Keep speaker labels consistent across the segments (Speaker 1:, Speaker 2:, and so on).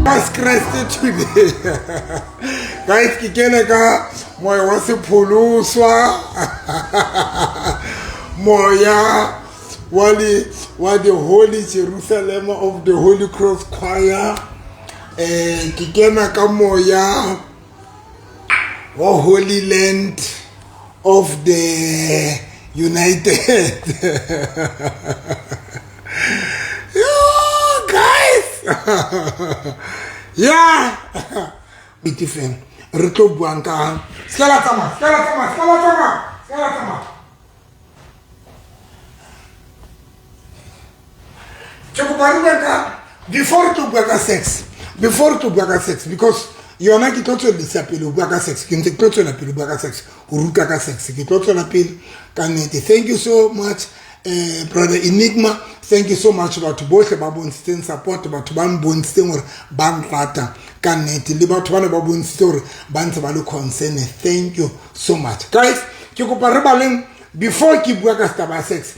Speaker 1: Jesus Christ today. Guys, kikeneka moya wasiphuluswa moya wali Holy Jerusalem of the Holy Cross Choir. Kikeneka moya wa Holy Land of the United. Yeah, it's different. Rito buanka. Skala Tamar. Before to buanka sex, because you are not going to disappear buanka sex. You can't to appeal buanka sex. Uruka sex. You can't to appeal. Thank you so much. Brother Enigma, thank you so much about both about support about one bone or ban rata can about one about story ban concern. Thank you so much, guys. Before keep workers about sex.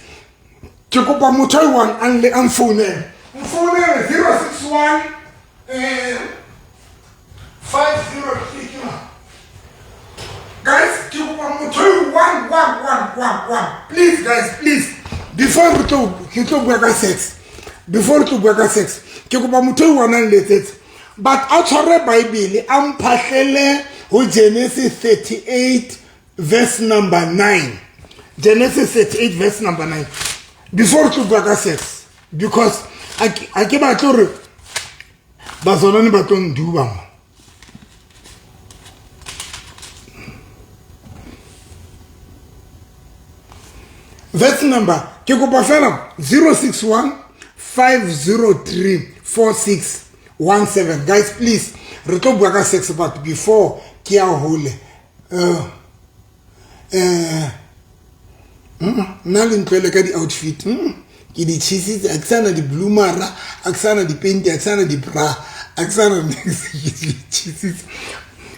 Speaker 1: Chikopa Mutai one and the phone 061 503. Guys, Chikopa Mutai 1. Please, guys, please. Before to work sex, Kikuba mutu wana let but outside Bible, I'm parallel with Genesis 38, verse number 9. Genesis 38, verse number 9. Before to work sex, because I came out to Bazonani Baton Duba. Verse number Kikuba Fela 061 503 4617. Guys, please reto bwaka sex but before kia hole nali nkwele ka di outfit ki di cheese aksana di blue mara aksana di penti aksana di bra aksana di cheese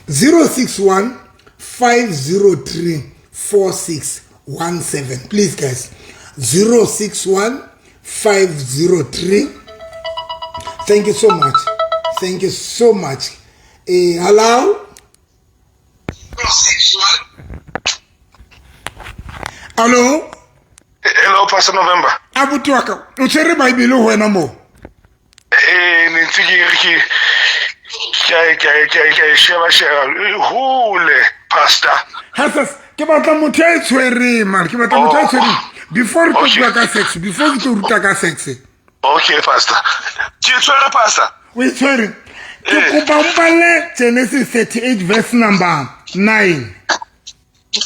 Speaker 1: 061 503 4617. Please, guys. 061 503. Thank you so much. Hello? Hello?
Speaker 2: Hello, Pastor November.
Speaker 1: Abutuaka. Uchere Bible wena mo.
Speaker 2: Nitsigiriki. Share. Hule, Pastor.
Speaker 1: Hasas. Before to rutaka sex.
Speaker 2: Okay, Pastor. Pastor.
Speaker 1: We swear. Genesis 38, verse number 9.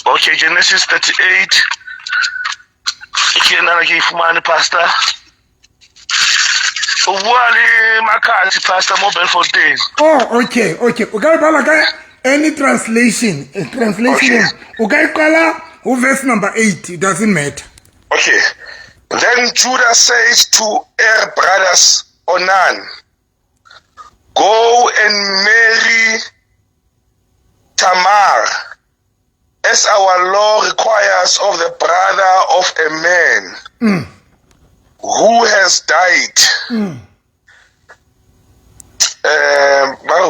Speaker 2: Okay, Genesis 38. Pastor. Wali Makati, Pastor, mobile 14.
Speaker 1: Oh, okay. Any translation. Okay. Verse number 8. It doesn't matter.
Speaker 2: Okay. Then Judah said to her brothers, Onan, go and marry Tamar, as our law requires of the brother of a man who has died.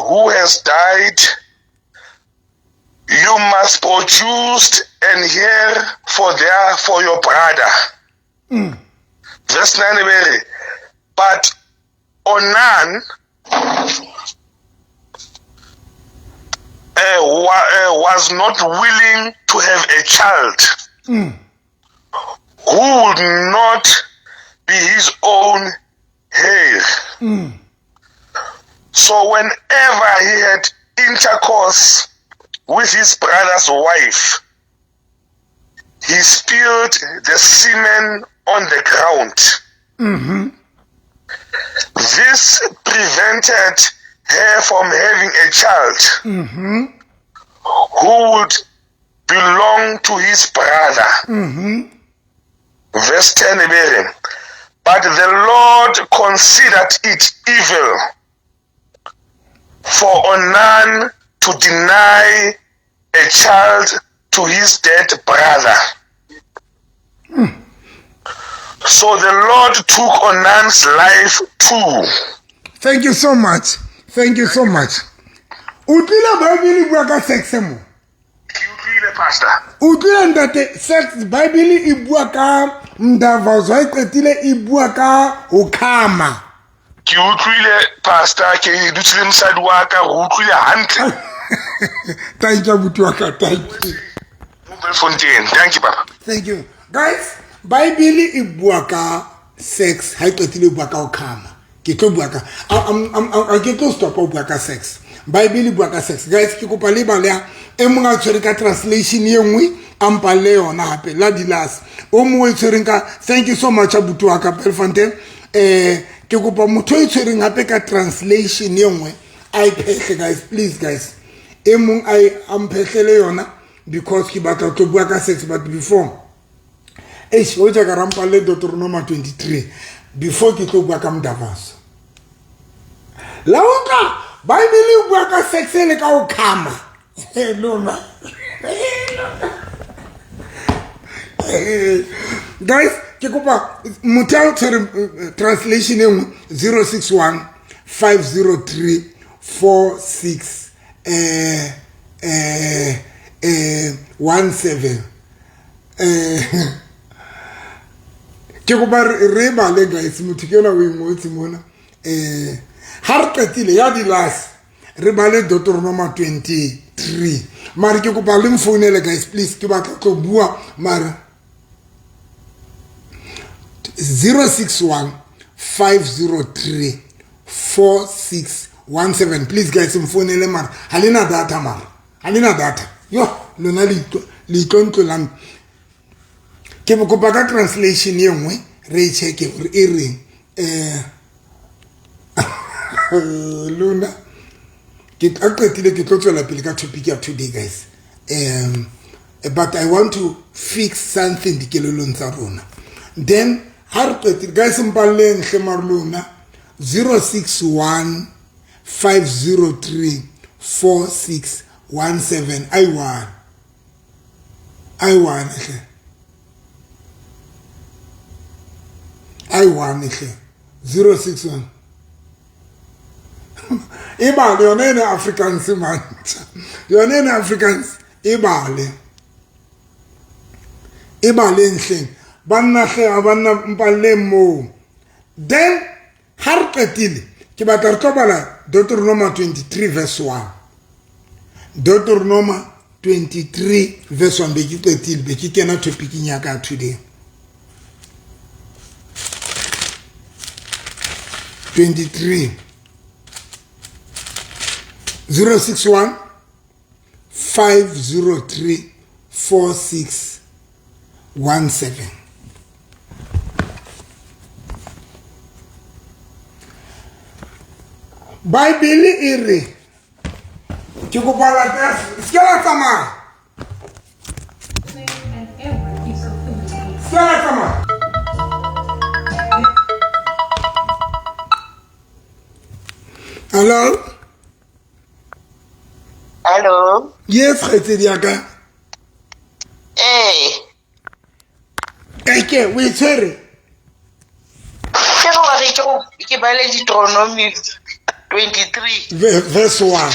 Speaker 2: Who has died? You must produce an heir for your brother. Verse 9. But Onan was not willing to have a child who would not be his own heir. So whenever he had intercourse with his brother's wife, he spilled the semen on the ground. This prevented her from having a child who would belong to his brother. Verse 10. But the Lord considered it evil for Onan to deny a child to his dead brother. So the Lord took Onan's life too.
Speaker 1: Thank you so much. Thank you so much. Utlile Bible e bua ka sex mo.
Speaker 2: Ke utlwile pastor.
Speaker 1: Utlile ntate sex Bible e bua ka mdavazo ha qetile e bua ka ho khama.
Speaker 2: Ke utlwile pastor ke dutse le mosadi wa ka re utlwile hantle.
Speaker 1: Thank you Butuaka, thank you.
Speaker 2: Fontaine. Thank you papa.
Speaker 1: Thank you. Guys, Bible e bua ka sex ha qetile e bua ka ho khama. Ke tlo bua ka I get to stop ho bua ka sex. Bible e bua ka sex. Guys, ke kopa le balea e monga tshwere ka translation ye nngwe ampa le yona hape la dilas o mo tshwereng ka thank you so much abutu wa ka Belfontaine ke kopa motho e tshwereng hape ka translation ye nngwe I phehle guys please guys e mong I amphehlele yona because ke batla to bua ka sex but before o ja ka rampa le Deuteronomy 23 before ke tlo bua ka mdavazo la utlwa Bible e bua ka sex le ka o khama hello guys ke kopa motho translation e 061 503 46 17 ke kopa re bale guys motho ke ona o ingotse mona ha re qetile ya di last re bale Deuteronomy 23 mara ke kopa le mfounele guys please ke batla tlo bua mara 061 503 4617 please guys mfounele mara halina data mara halina data yo lona le tonto lam ke kopa ka translation ye nngwe re check gore e reng luna ke qetile ke tlo tswela pele ka topic ya today guys but I want to fix something dikelelong tsa rona then har qetile guys mpalleng hle marlona 061 503 4617 I won 061 ibale yona ene Africans man yona ene Africans ibale nhle banna hle abanna mpalle mo then har qetile ke batla re tobala Deuteronomy 23 verse 1 Deuteronomy 23 verse 1 be ke qetile be ke kena topicing ya ka today 23 061 503 4617 Bible ire ke go bala tsa skela Tamar skela Tamar Hello
Speaker 3: Hello.
Speaker 1: Yes, khetse diaka. Eke, we tsere.
Speaker 3: Ke go re ke bale Deuteronomy 23
Speaker 1: verse 1.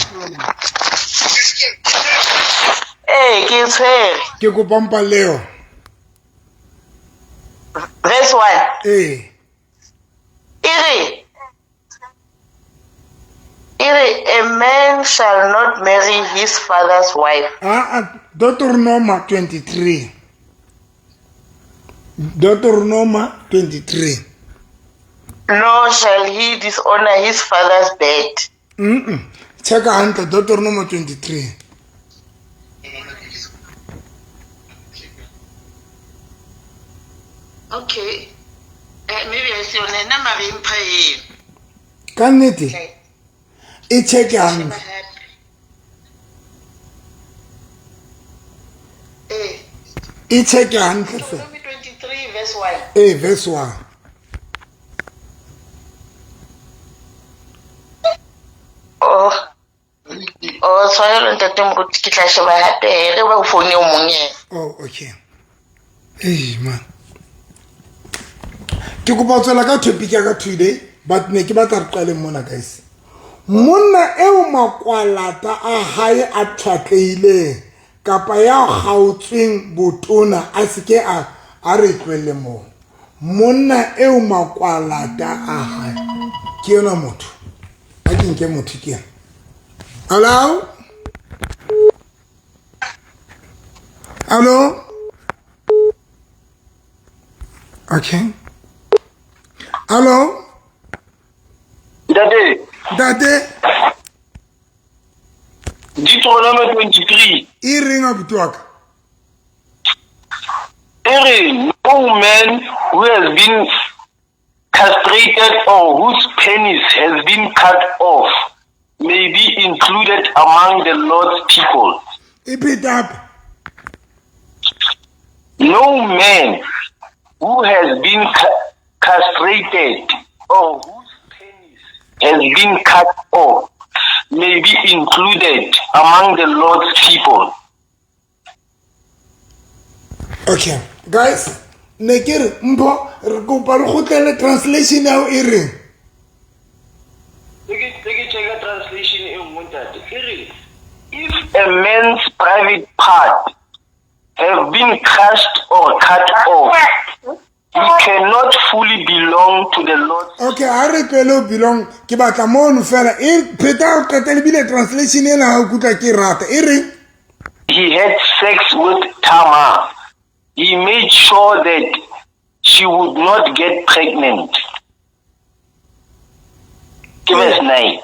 Speaker 3: Ke tsere.
Speaker 1: Ke go pompa leo.
Speaker 3: Verse 1. A man shall not marry his father's wife.
Speaker 1: Deuteronomy 23. Deuteronomy 23.
Speaker 3: Nor shall he dishonor his father's bed.
Speaker 1: Check out Deuteronomy 23.
Speaker 3: Okay. Maybe I see on a number in pay.
Speaker 1: Can it? Check out. Check out.
Speaker 3: Deuteronomy 23 verse 1.
Speaker 1: Verse 1.
Speaker 3: Sorry,
Speaker 1: oh, okay. Hey, man. Ke go botsela ka topic ya ka today, but ne ke batla re qale mona guys. monna eo makwalata a hae a thwatlehileng kapa ya kgaotsweng botona a seke a re tlwele moo. Monna eo makwalata a hae ke yona motho a ke nke motho ke yena. Hello? Hello? Okay. Hello? Dade.
Speaker 4: Deuteronomy 23.
Speaker 1: Ring up to work.
Speaker 4: No man who has been castrated or whose penis has been cut off may be included among the Lord's people.
Speaker 1: Keep it up.
Speaker 4: No man who has been castrated or whose penis has been cut off may be included among the Lord's people.
Speaker 1: Okay, guys, nekere mbo re kopa re gotlele translation ya o e reng.
Speaker 4: Check a translation in Montate. If a man's private part have been crushed or cut off, he cannot fully belong to the Lord.
Speaker 1: Okay, I repelo belong ke batla mo no fela e pheta o qetele bile translation ena ha o kutla ke rata e reng.
Speaker 4: He had sex with Tamar. He made sure that she would not get pregnant. Verse 9.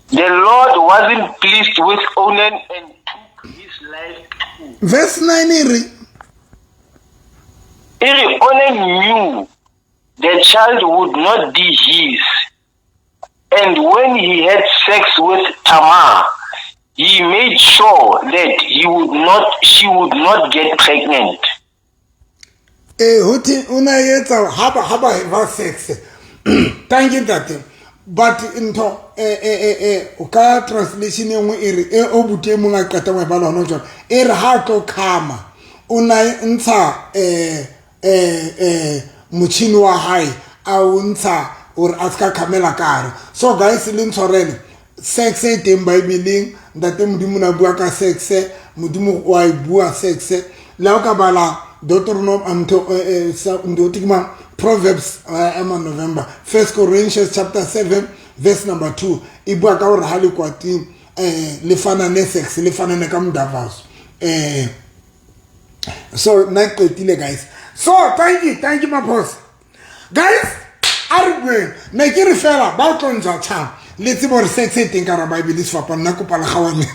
Speaker 4: The Lord wasn't pleased with Onan and took his life too.
Speaker 1: Verse 9
Speaker 4: Onan knew the child would not be his. And when he had sex with Tamar, he made sure that she would not get pregnant.
Speaker 1: Huti una yetsa haba sex. Thank you that. But into ka translation engwe ere o bute monga qeta mo bala hona jona ere ha tlo khama una ntsha mutshini wa hae a untsha or aska khamela kare. So guys le ntshorele sex e teng Bibeleng ntate modimo na bua ka sex modimo wa bua sex la ka bala Deuteronomy Proverbs November 1 Corinthians chapter 7 verse number 2 ibua ka hore ha le kwating le fana ne sex le fana ne ka mdavas so na qetile guys. So thank you my boss guys. Argwen na ke re fela ba tlontsha tshang le tsebo re sex e teng ka ra Bible se fapa nna kopa le gawane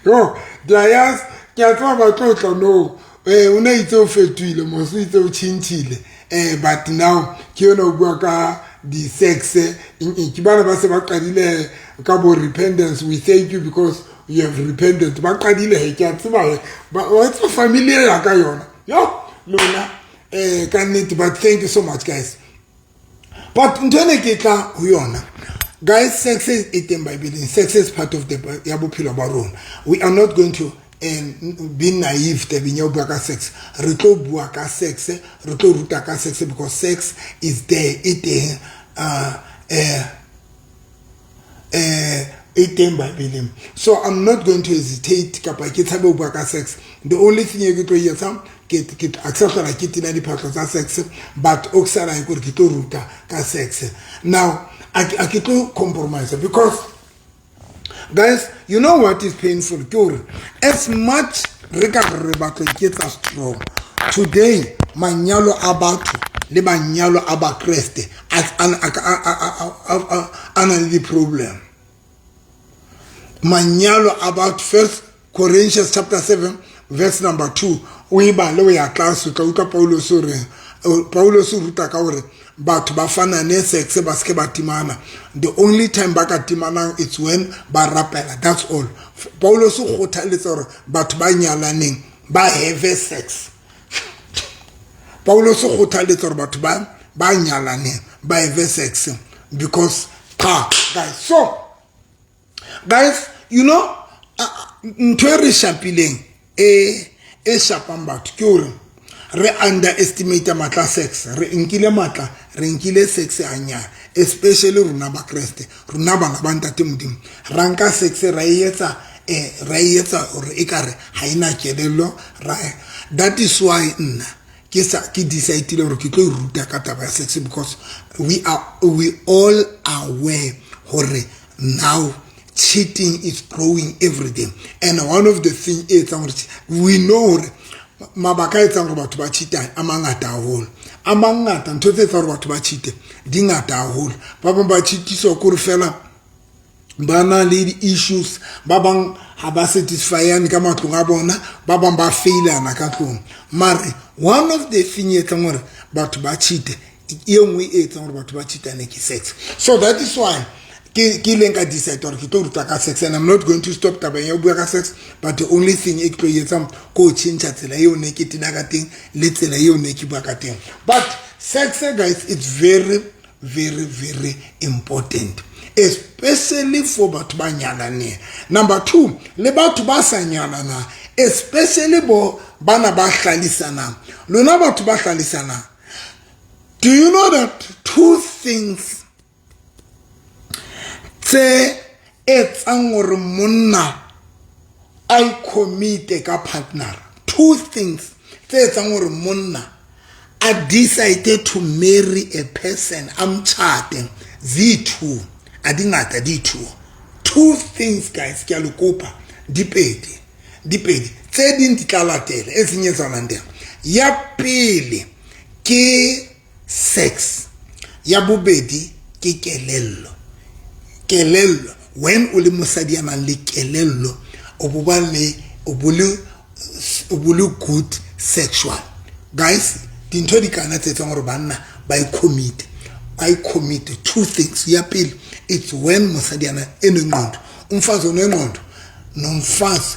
Speaker 1: yo dias ke a tloba ba tlotla no una itse o fetile mo se itse o chintile but now ke yona o bua ka the sex ke bana ba se ba qadile ka bo repentance. We thank you because you have repented ba qadile he ke a tseba ba what's familiar ya ka yona yo lona ka nnete but thank you so much guys. But ntone ke tla ho yona guys, sex is in Bible. Sex is part of the yabophelo ba rona. We are not going to be naive to be bua sex. Re tlo bua ka sex, re tlo ruta ka sex because sex is there. It in Bible. So I'm not going to hesitate kapa ke tsabe bua ka sex. The only thing you go hear some get accept like it in the part of sex, but oksara I could get ruta ka sex. Now I can't compromise because guys, you know what is painful? As much regard gets us strong today, manyalo abatu le manyalo abakreste as an the problem. Manyalo about 1 Corinthians chapter 7 verse number 2. We ba le ya class ka Paulo sore Paulo suruta ka hore batho ba fana ne sex ba ske ba timana. The only time ba ka timana it's when ba rapela. That's all. Paulo su khothaletsa hore batho ba nyalaneng ba have sex. Paulo su khothaletsa hore batho ba nyalaneng ba have sex because guys. So guys, you know ntwe re shapileng e shapang batho ke hore re underestimate matla sex re nkile matla re nkile sex anya especially runa ba Kriste runa bana ba ntate modimo ranka sex ra yetsa or ekare ha ina kelelo ra that is why nna ke decide le re ke tlo ruta ka taba ya sex because we all aware hore now cheating is growing every day and one of the thing is we know mabaka etsang gore batho ba cheata amangata haholo amangata ntho tse tsa gore batho ba cheate di ngata haholo ba bang ba cheatiswa gore fela bana le issues ba bang ha ba satisfyane ka matlong a bona ba bang ba failana ka tlong mare one of the thing etsang gore batho ba cheate e nngwe etsang gore batho ba cheatane ke sex so that is why ke lenka decide or ke tlo ruta ka sex and I'm not going to stop tabeng ya bua ka sex but the only thing e tlo yetsa ko change tsela eo ne ke tina ka teng le tsela eo ne ke bua ka teng but sex guys it's very very very important especially for batho ba nyalane number 2 le batho ba sa nyalana especially bo bana ba hlalisana lona batho ba hlalisana do you know that 2 things tse etsang gore monna I commit ka partner 2 things tse etsang gore monna I decided to marry a person I'm charting Z2 adingata D2 2 things guys ke a le kopa dipedi tse ding di tla latela e senye tsana ndeng ya pele ke sex ya bobedi ke kelello when o le mosadi ya mang le kelello o bole good sexual guys dintho di kana tse tsang gore banna ba commit 2 things ya pele it's when mosadi yana enengqondo umfazi onengqondo nomfazi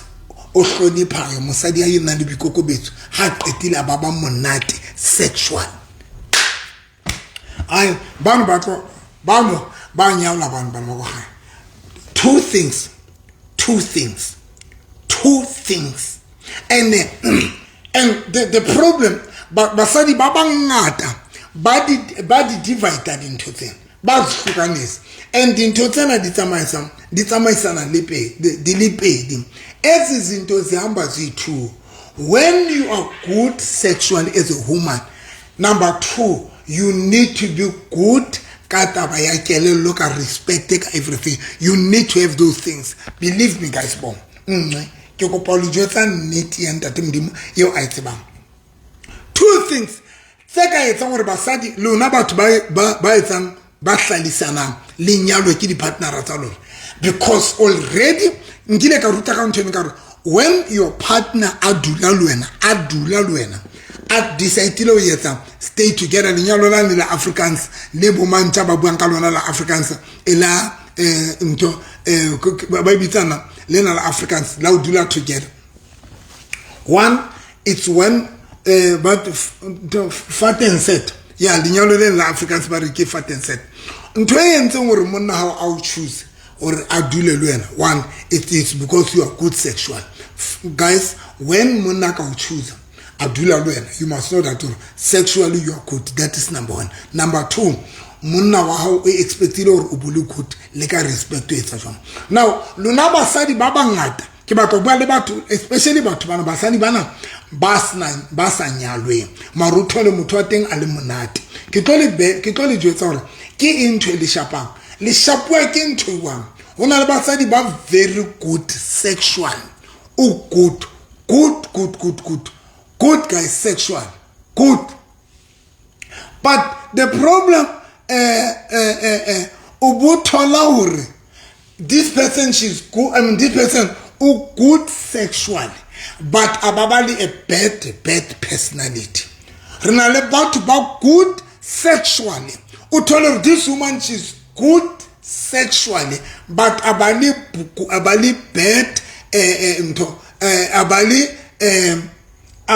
Speaker 1: ohloniphayo mosadi ya yena le bikokobetso ha qetile ababa monate sexual ay bana batho bano ba nyawla bana ba go ha 2 things and the problem basadi ba bangata ba di divided into them ba zihlukanisa and into tsena di tsamaisana lepedi ezi zinto zihamba zi2 when you are good sexually as a woman number 2 you need to be good kataba ya kelello ka respect ka everything you need to have those things believe me guys bom ke go pa lujotsa nnete ya ntate modimo yo a tsebang 2 things tse ka etsa gore basadi lona batho ba etsang ba hlalisana lenyalo ke di partner tsa lona because already ngile ka ruta ka ntshene ka when your partner adula lwena at decide lo yetsa stay together lenyalo la le Africans le bo mantsa ba buang ka lona la Africans ela nto ba bitsana le na la Africans la udula together one it's when but fat and set yeah lenyalo le la Africans ba re ke fat and set ntwe yentseng gore monna how I choose or adule lwena one it is because you are good sexual guys when monna ka choose adula lwena you must know that sexually you are good that is number 1 number 2 monna wa how e expected or o bole good le ka respect to etsa jwang now lona basadi ba bangata ke batho ba le batho especially batho bana basadi bana ba sa nyalwe marutho le motho wa teng a le monate ke tlo le jwetsa gore ke into le shapang le shapwa ke into one hona le basadi ba very good sexual good guys sexual good but the problem ubuthola hore this person she's good this person good sexually but ababali a bad personality rena le batho ba good sexually uthola this woman she's good sexually but abali bad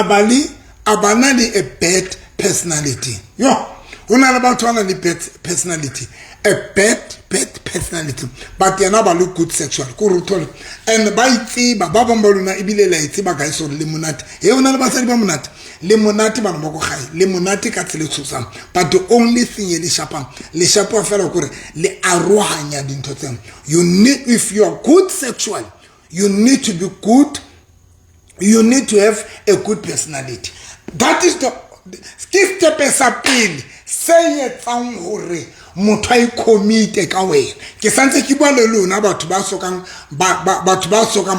Speaker 1: abanali a bad personality yo una le batho ana le bad personality a bad personality but yena ba le good sexual ko rutole and ba itsiba ba bang ba lona ibile la itsiba guys or le monate he ona le basadi ba monate le monate ba mo go gae le monate ka tsele tshosang but the only thing le shapang le shapo fela gore le arohanya dintho tseng you need if you are good sexual you need to be good you need to have a good personality that is the ke step sa pele se etsang hore motho a commit ka wena ke santse ke bua le lona batho ba sokang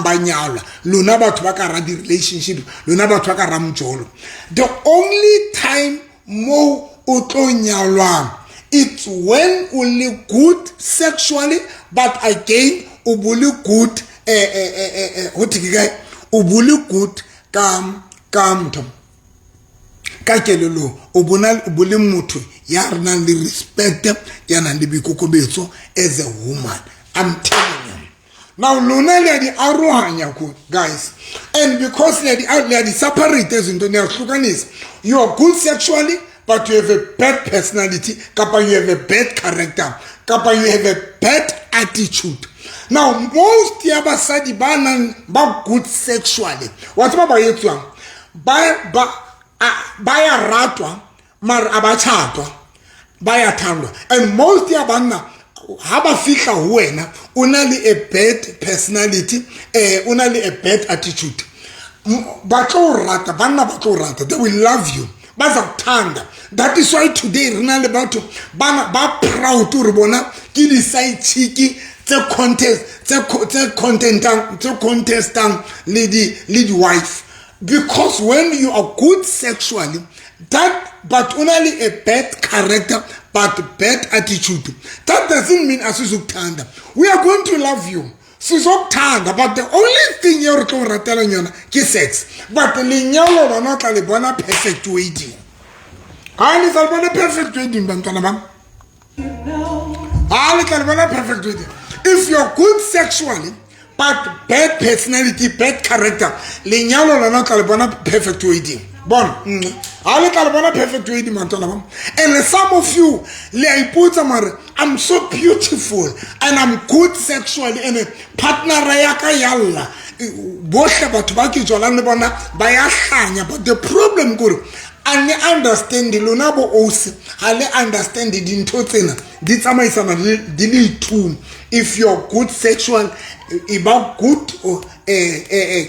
Speaker 1: ba nyala lona batho ba ka ra di relationship lona batho ba ka ra mjolo the only time mo o tlo nyalwang it's when only good sexually but again o bole good what guy o bole good ka motho ka kelelo o bole motho ya rena le respect ya na le bikokobetso as a woman I'm telling you now lona le di arohanya ko guys and because le di separate into ne hlukanisa you are good sexually but you have a bad personality kapa you have a bad character kapa you have a bad attitude now most ya basadi ba good sexually what ba yetswang ba ya ratwa mar abachatwa baya thandwa and most ya banna ha ba fihla ho wena una le a bad personality una le a bad attitude ba tlo rata banna ba tlo rata they will love you bazakuthanda that is why today rena le batho bana ba proud to re bona ke di side chick tse contestant lady wife because when you are good sexually that but only a bad character but bad attitude that doesn't mean asizukuthanda we are going to love you sizokuthanda but the only thing you tlo ratela yona ke sex but lenyalo lona tla le bona perfect wedding le tla le bona perfect wedding bantwana bam le tla le bona perfect wedding if you're good sexually but bad personality bad character lenyalo lona tla le bona perfect wedding bon le tla le bona perfect wedding bantwana bam and some of you le iputsa mare I'm so beautiful and I'm good sexually and partner ya ka yalla bohle batho ba ke jolang le bona ba ya hlanya but the problem gore ane understand lona bo osi ha le understand dintho tsena di tsamaisana di le two if you're good sexual about good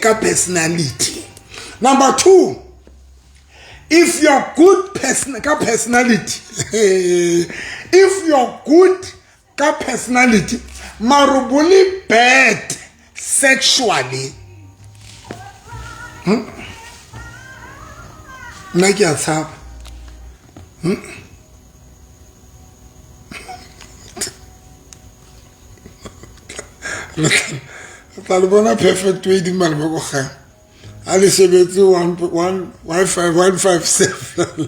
Speaker 1: ka personality number 2 if you're good personality if you're good personality marubuli bad sexually make it up Talibana perfect way di malboko kha ali sebetsi 157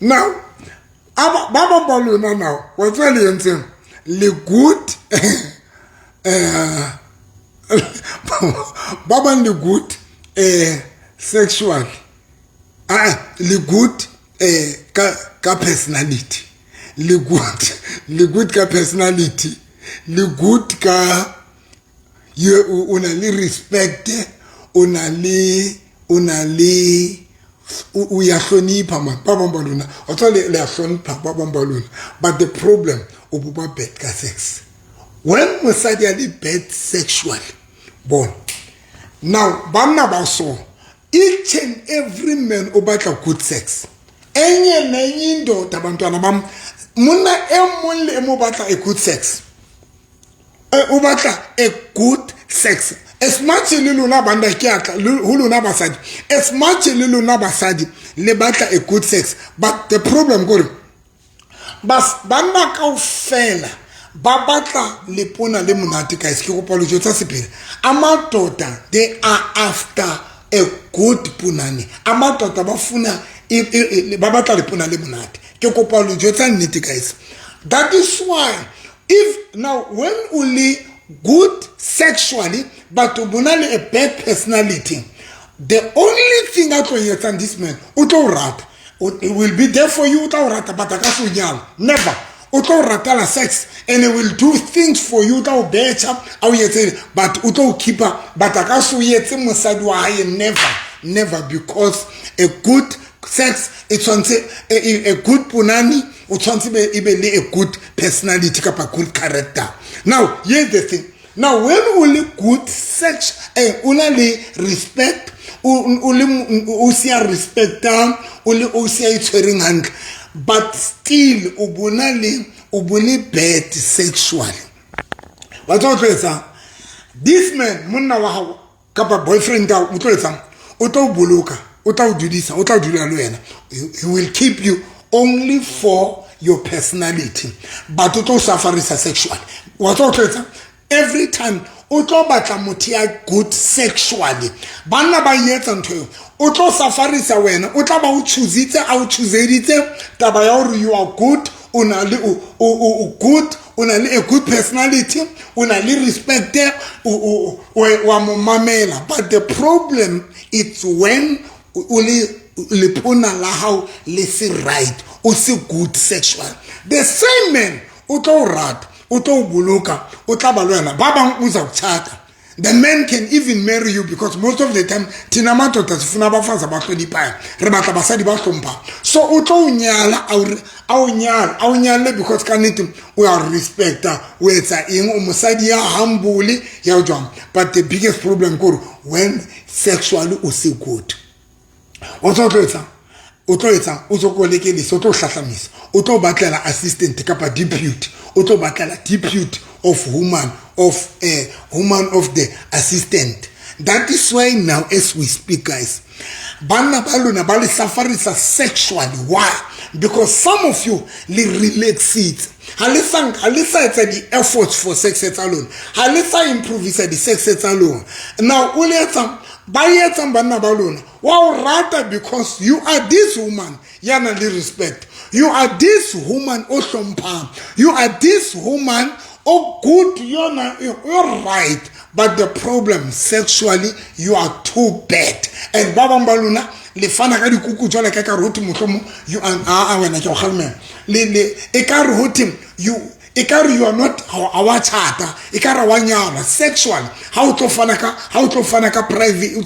Speaker 1: Now, Baba Baluna now, what's really saying? Le good, Baba le good, sexual, le good, ka personality, le good ka personality, le good ka you only respect, only uya hlonipha Baba Baluna otho le hlonipha Baba Baluna but the problem ububa bad ka sex when mosadi ali bad sexual bon now bana ba so each and every man obatla good sex enye nenye indoda abantwana bam muna emole emobatla a good sex ubatla a good sex as much liluna banda kiatla huluna basadi as much liluna basadi le batla a good sex but the problem gore bas banda kaofela ba batla le pona le monate guys ke go palo tsa sepele amadoda they are after a good punani amatota bafuna ba batla le puna le monate ke kopa lo jotsa nnete guys. That is why if now when only good sexually but bunale a bad personality, the only thing that will yet this man uto rat it will be there for you uto rat but akasunyal never uto ratala sex and it will do things for you uto better au yet but uto keeper but akasu yet musadi wa never because a good sex it's on a good punani be a good personality kapa good character. Now here's the thing. Now when only good sex only respect usia respect only usia itshwering hand but still ubuli bad sexually. What otletsa this man monna wa kapa boyfriend ka utletsa uto buluka uta ududisa uta udula lo yena he will keep you only for your personality but uto safarisa sexually. What otletsa every time uto batla mutia good sexually bana ba yetsa ntho uto safarisa wena utla ba uchuzitse au chuzeditse taba ya hore you are good unali good unali a good personality unali respect wa momamela but the problem it's when uli lipuna la how lisi right usi good sexual the same man uto rat uto buluka utaba lwena baba uza kuchata. The man can even marry you because most of the time tinamato tasifuna bafaza bahlonipha re batla basadi ba hlompha so uto unyala au nyala because kaniti we are respecter wetsa eng umusadi ya humble ya ujwa but the biggest problem kuru when sexually usi good utoetsa uzokolekele soto hlahlamisa uto batlela assistant kapa deputy uto batlela deputy of woman of the assistant. That is why now as we speak guys bana balona bali safarisa sexually. Why? Because some of you relax it halisa it's the efforts for sex alone halisa improve the sex alone. Now uletsa bayetsa bana balona wow rather because you are this woman yana li respect you are this woman oshompa you are this woman oh good you're right but the problem sexually you are too bad and baba baluna le fana ka dikuku tswela ka roti motlomo you are wena ke khalme le e ka roti you are not our chata ikara wanyala sexually how to fana ka private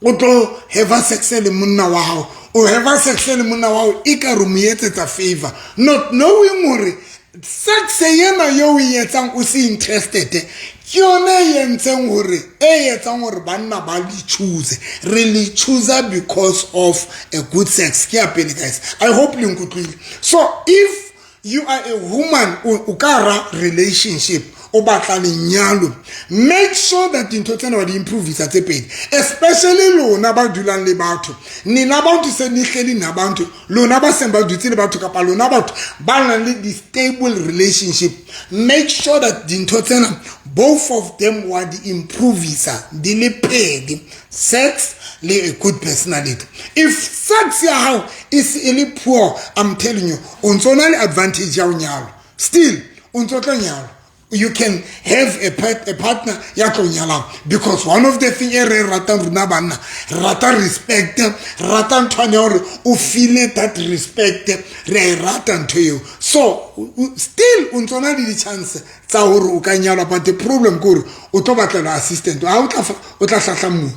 Speaker 1: uto have sex le munna wa hao o have sex le munna wa hao ikaru mietsa favor not knowing more sex yena yo yetsang o se interested kyona yentseng hore yetsang hore banna ba li choose really choose because of a good sex ke apele guys I hope you nkutlwile. So if you are a woman ukara relationship obatlane nyalo make sure that into tsena wa di improve isa tse pedi especially lona ba dulang le batho nina abantu se nihleli nabantu lona ba semba dutse le batho kapa lona batho ba nang le the stable relationship make sure that into tsena both of them were the improve isa di le pedi sex le a good personality. If sex ya how is really poor I'm telling you unsonal advantage ya unyalo still unsotla nyalo you can have a partner yako nyala because one of the things rata runa bana rata respect rata ntwana o feel that respect re rata to you so still untona di chance tsa hore o ka nyala but the problem kore o to batla assistant o tla hlahla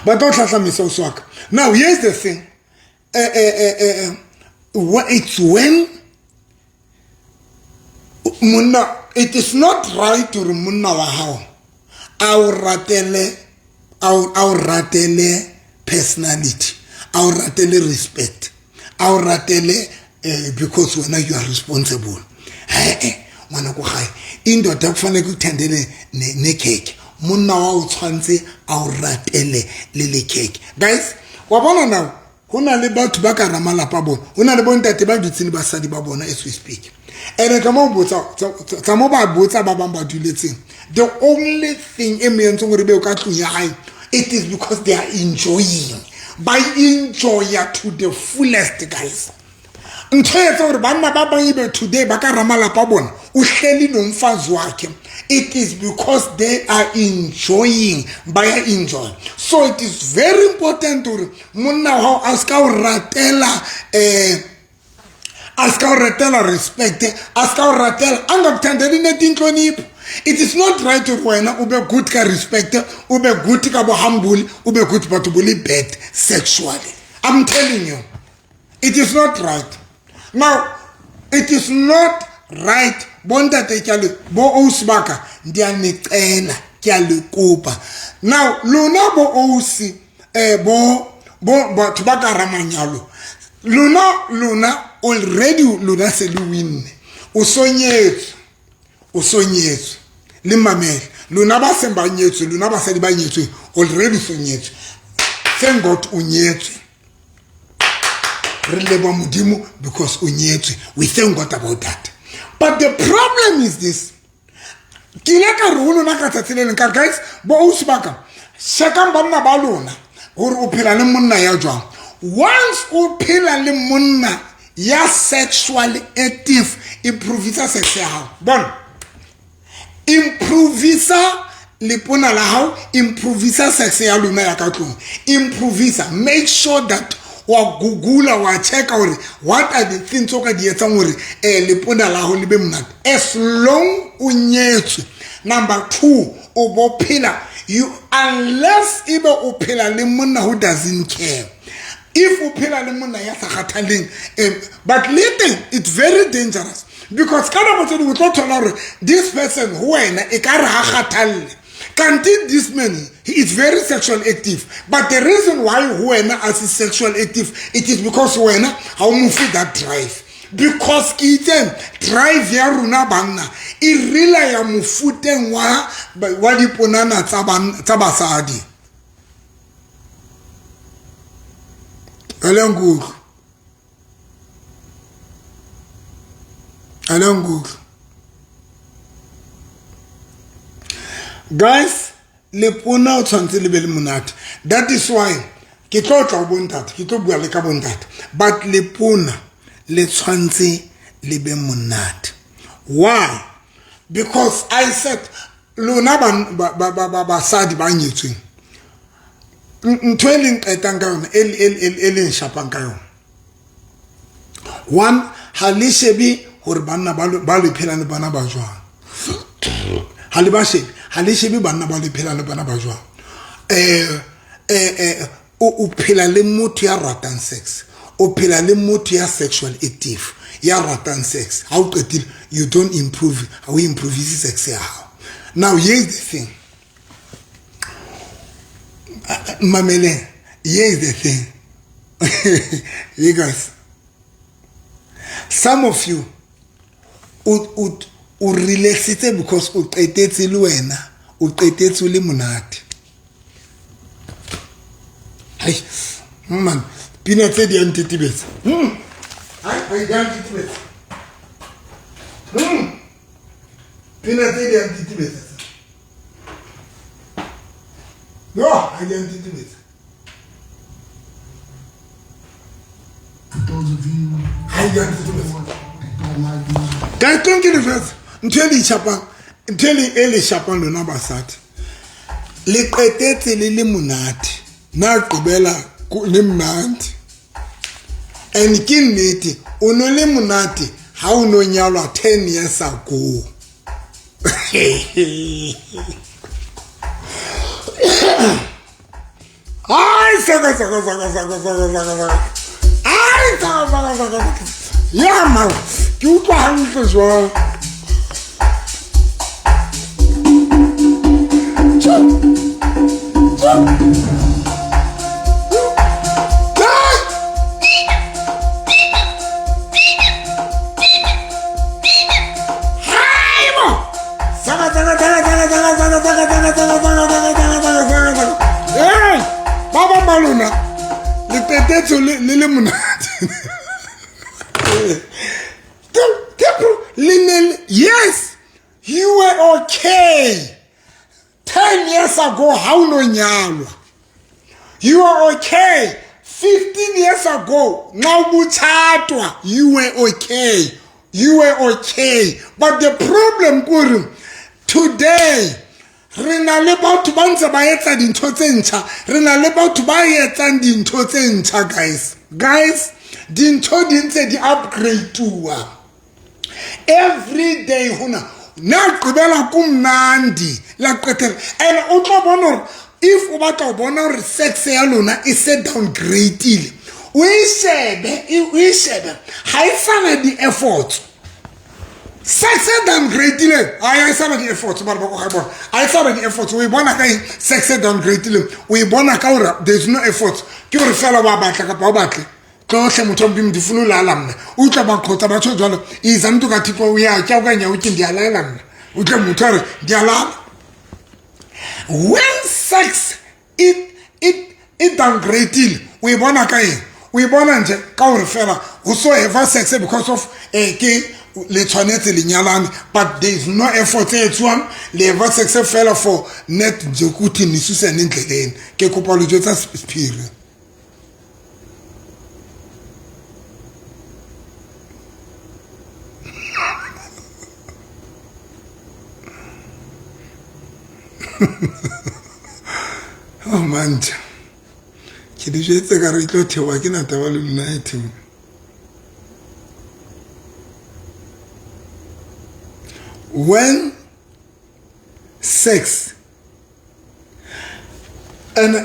Speaker 1: but don't hlahla miso swaka. Now here's the thing it's when Munna, it is not right to munna wa hao our ratele personality our ratele respect our ratele because when you are responsible mwana go hai indoda kufane kuthendele ne cake munna wa o tshwantse our ratele le cake guys wa bona now hona le batho ba ka ramala pa bona hona le bontate ba dutsini ba sadi ba bona as we speak And come on, some of our boats are baba duleting. The only thing it is because they are enjoying. By enjoy to the fullest, guys. Today, it is because they are enjoying by enjoy. So it is very important to ask our respect, ask our it is not right to ube good ka respect, ube good ka humble, ube good but bad sexually. I'm telling you, it is not right. Now, it is not right. Bonda te kyale bo osbaka ndianekela kyale kupa. Now, luna bo osi bo tubaka ramanyalo. Luna already luna se luwin. Usonyetsu limamel luna ba semba nyetsu luna ba se ba nyetsu already sonyetsu. Thank God unyetsu. Because we thank God about that. But the problem is this. Guys, once you sexually active, improvisa sexual. Bon. Improvisa lipona lahau, improvisa sexual improvisa. Make sure that wa Google wa check out what are the things oka di etsamore lipona lahau libe mnat. As long unyetsu. Number 2, obophila you unless ibe uphila le monna who doesn't care. If uphila le monna ya sa khathaleng but later it's very dangerous because kana motho we tlo thola this person who wena e ka re ha khathalle can't this man he is very sexual active but the reason why wena as is sexual active it is because wena how move that drive. Because kiten drive ya runa banna irila ya mufuten wa diponana tabasadi alangu guys le pona o tshwantse le be le monate. That is why ke tlo tla bontate ke tlo bua le ka bontate but le pona le tshwantse le be monate. Why? Because I said lona ba sadi ba nyetsweng ntweleng etanga yona el shapang ka yona. One halishebi hore banna ba le phela le bana ba jwang halishebi banna ba le phela le bana ba jwang o phela le motho ya ratang sex o phela le motho ya sexual active ya ratang sex how you don't improve how you improve sex how. Now here's the thing mamele, here's the thing you guys, some of you would relax it because u qetetse le wena u qetetse le monate. Hey man, peanut said the antitibes. I don't antitibes. Peanut said the antitibes. No, I don't antitibes.
Speaker 5: For those of you
Speaker 1: I don't antitibes.
Speaker 5: don't like music,
Speaker 1: Guys, don't get it first. Until ele chapan le number sat. Le qetetse le monate. Na qobela le monate. And ke nnete o no le monate ha o no nyalwa 10 years ago. Ai saka. Ai saka. Yeah man, ke utlwa hantle jwang. Baba Maluna, le pétete le monate. Yes, you were okay 10 years ago. How no nyalwa? You are okay 15 years ago. Now muchatwa. You were okay. You were okay. But the problem, Guru, today, Rena leba to banza bayetsa dintho tse ntsha. Rena leba to bayetsa dintho tse ntsha, guys. Guys, dintho di ntse di upgrade tuwa. Every day hona na qibela kumnandi la qetela. And o tlo bona if o batla bona hore sex ya lona e se downgrade. We shebe ha isana di efforts. Sex downgrade. I isana di efforts ba go ga bona. I isana di efforts. We bona ka sex downgrade. We bona ka hore there's no efforts. Ke hore fela ba batla ka ba batle. Tlohle motho mbim difunu la lamna. Utla ba khotsa ba tsho jalo. Izamntu ka tipo o ya tja ka nya o tindi ala lamna. Utla motho re di ala. When sex it downgrade, we bona ka eng. We bona nje ka hore fela o so have sex because of ke le tshwanetse le nyalane, but there is no effort e tswang le have sex fela for net jokuthi nisuse nendleleni. Ke kopa lo jotsa spirit. Oh man, ke di jetse ka re tlo thewa ke na taba le night. When sex and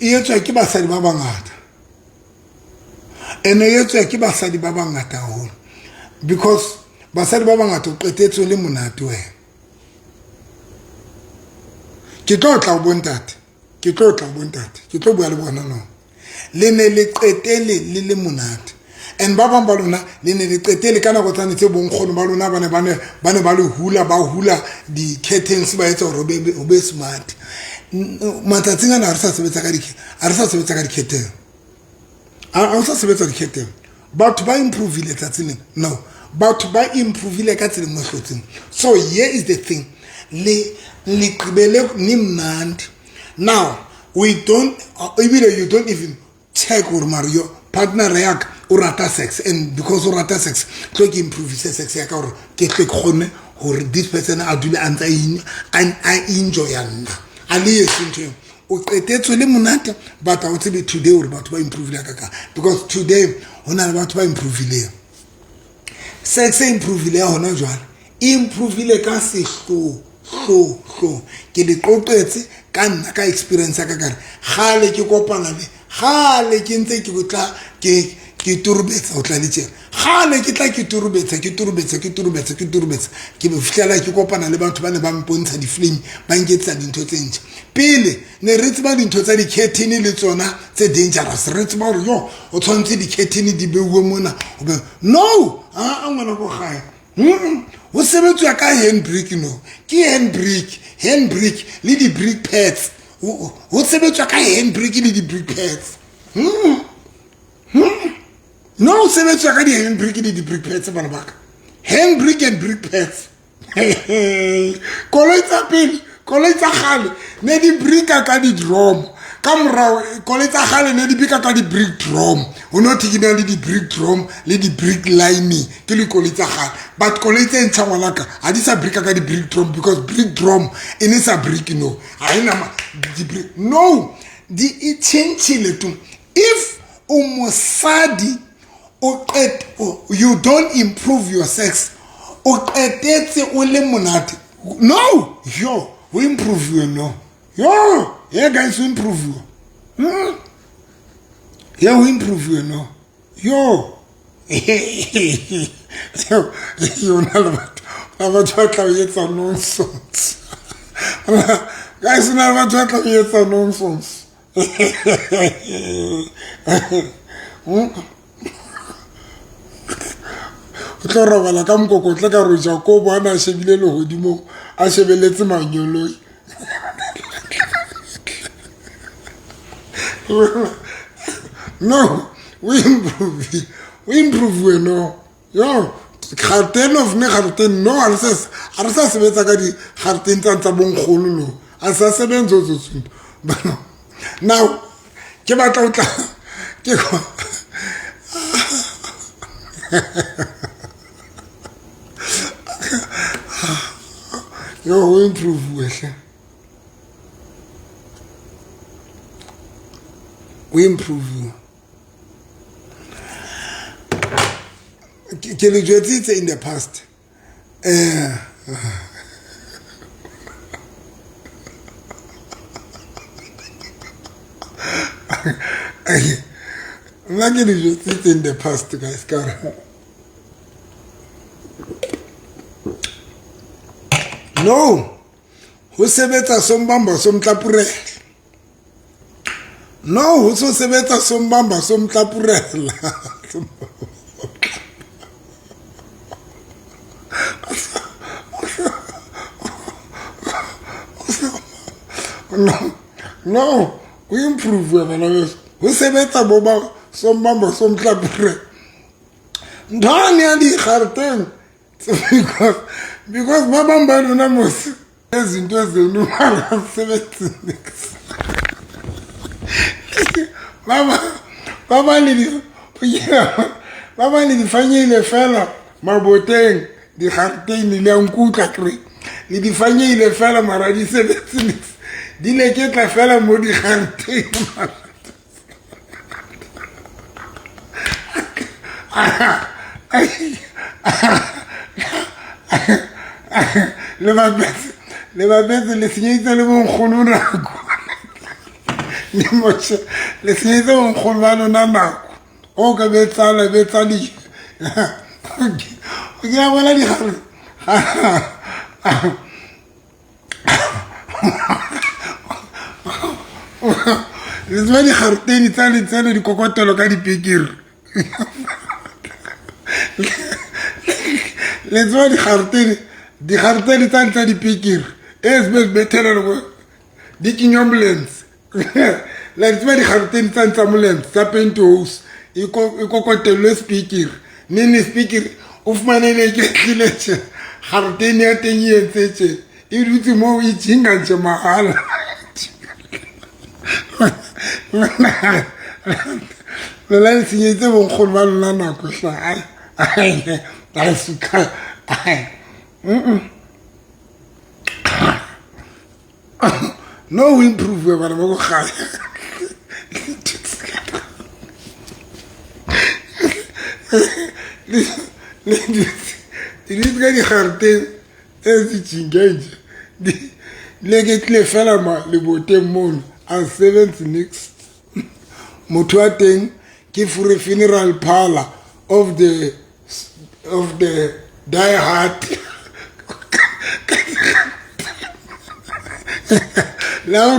Speaker 1: yetswa ke basadi ba bangata. And yetswa ke basadi ba bangata ho, because basadi ba bangata o qetetse le monate we. Ke tlo tla bontate. Ke tlo bua le bona no. Le ne le qetele le monate. And ba bang ba lona le ne le qetele kana go tsane tse bonkgono ba lona bane ba le hula di curtains ba etsa hore o be smart. Matsatsing ana re sa sebetsa ka di curtains. A sa sebetsa di curtains. But ba improve le tsatsing no. But by improve le ka tsela mo hlotseng. So here is the thing. Now, we don't, even you don't even check or Mario partner react or rata sex, and because of rata sex, click improve sex or get khone or this person adule and I enjoy and Ali is into o qetetse le monate, but I want to be today or about to improve la kaka, because today hona about to improve le sex improve le hona jwale improve le ka sehlo ke di qotetse ka nna ka experience ka gare gale ke kopana le gale ke ntse ke botla ke turubetsa o tla le tshela gale ke tla ke turubetsa ke be fitlela ke kopana le batho ba ne ba mpontsha di film ba nketsa dintho tse ntse pele ne re tseba dintho tsa di curtain le tsona tse dangerous re tseba hore yo o tshwantse di curtain di bewe mona no a ngwana go gae o sebetswa ka handbrake no ke handbrake le di brake pads o sebetswa ka handbrake le di brake pads no o sebetswa ka di handbrake le di brake pads bana baka handbrake and brake pads koloi tsa pele koloi tsa gale ne di brika ka di drum ka morao koloi tsa gale ne di bika ka di brick drum o no tikina le di brick drum le di brick lining ke le koloi tsa gale but koloi tse ntshwa ngwanaka a di sa brika ka di brick drum because brick drum e ne sa brick no a ina ma di brick no di e change le tu if o mosadi you don't improve your sex o qetetse o le monate no yo we improve you no yo yeah guys we improve you yeah we improve you no yo you know what tla yetsa nonsense guys you know what tla yetsa nonsense o tlo robala ka mokokotla ka roja ko bona a shebile le hodimo a shebeletse manyoloi no we improve we no yo Garten of me garten no alsas arsa sebetsa ka di garten tsa bonkgono no asa sebenzo zotsunto now ke batla utla ke go yo we improve wehle we improve ke le jwetsitse in the past nna ke le jwetsitse in the past guys no ho sebetsa sombamba somtlapurela no ho so sebetsa sombamba somtlapurela no we improve bana beso ho sebetsa boba sombamba somtlapurela ndani ya di garten because baba mbana mos ezinto ezenu sebenzini baba ni difanyile fela maboteng di garten le nkutla kre le difanyile fela mara di sebenzini di le ke tla fela mo di garten le babetse le senyetsa le bonkgono nako le moche le senyetsa bonkgono ba lona nako o ka betsala betsali ke ya bona di gare le tswa di garteni tsa le tsene di kokotelo ka dipekiri le tswa di garteni tsa dipekiri esbe betelelo di kinyomblens la tswa di garteni tsa ambulance tsa penthouse e kokotelo speaker nini speaker o fumanele ke tliletse garteni ya teng e etsetse e dutse mo e tsinga ntshe mahala la senyetse bonkgono ba lona nako sa ai suka ai no improve bana ba go gaya le ka di garten e tsingenje le ke tle fela ma le boteng mono a 7th next motho a teng ke funeral parlor of the die hard la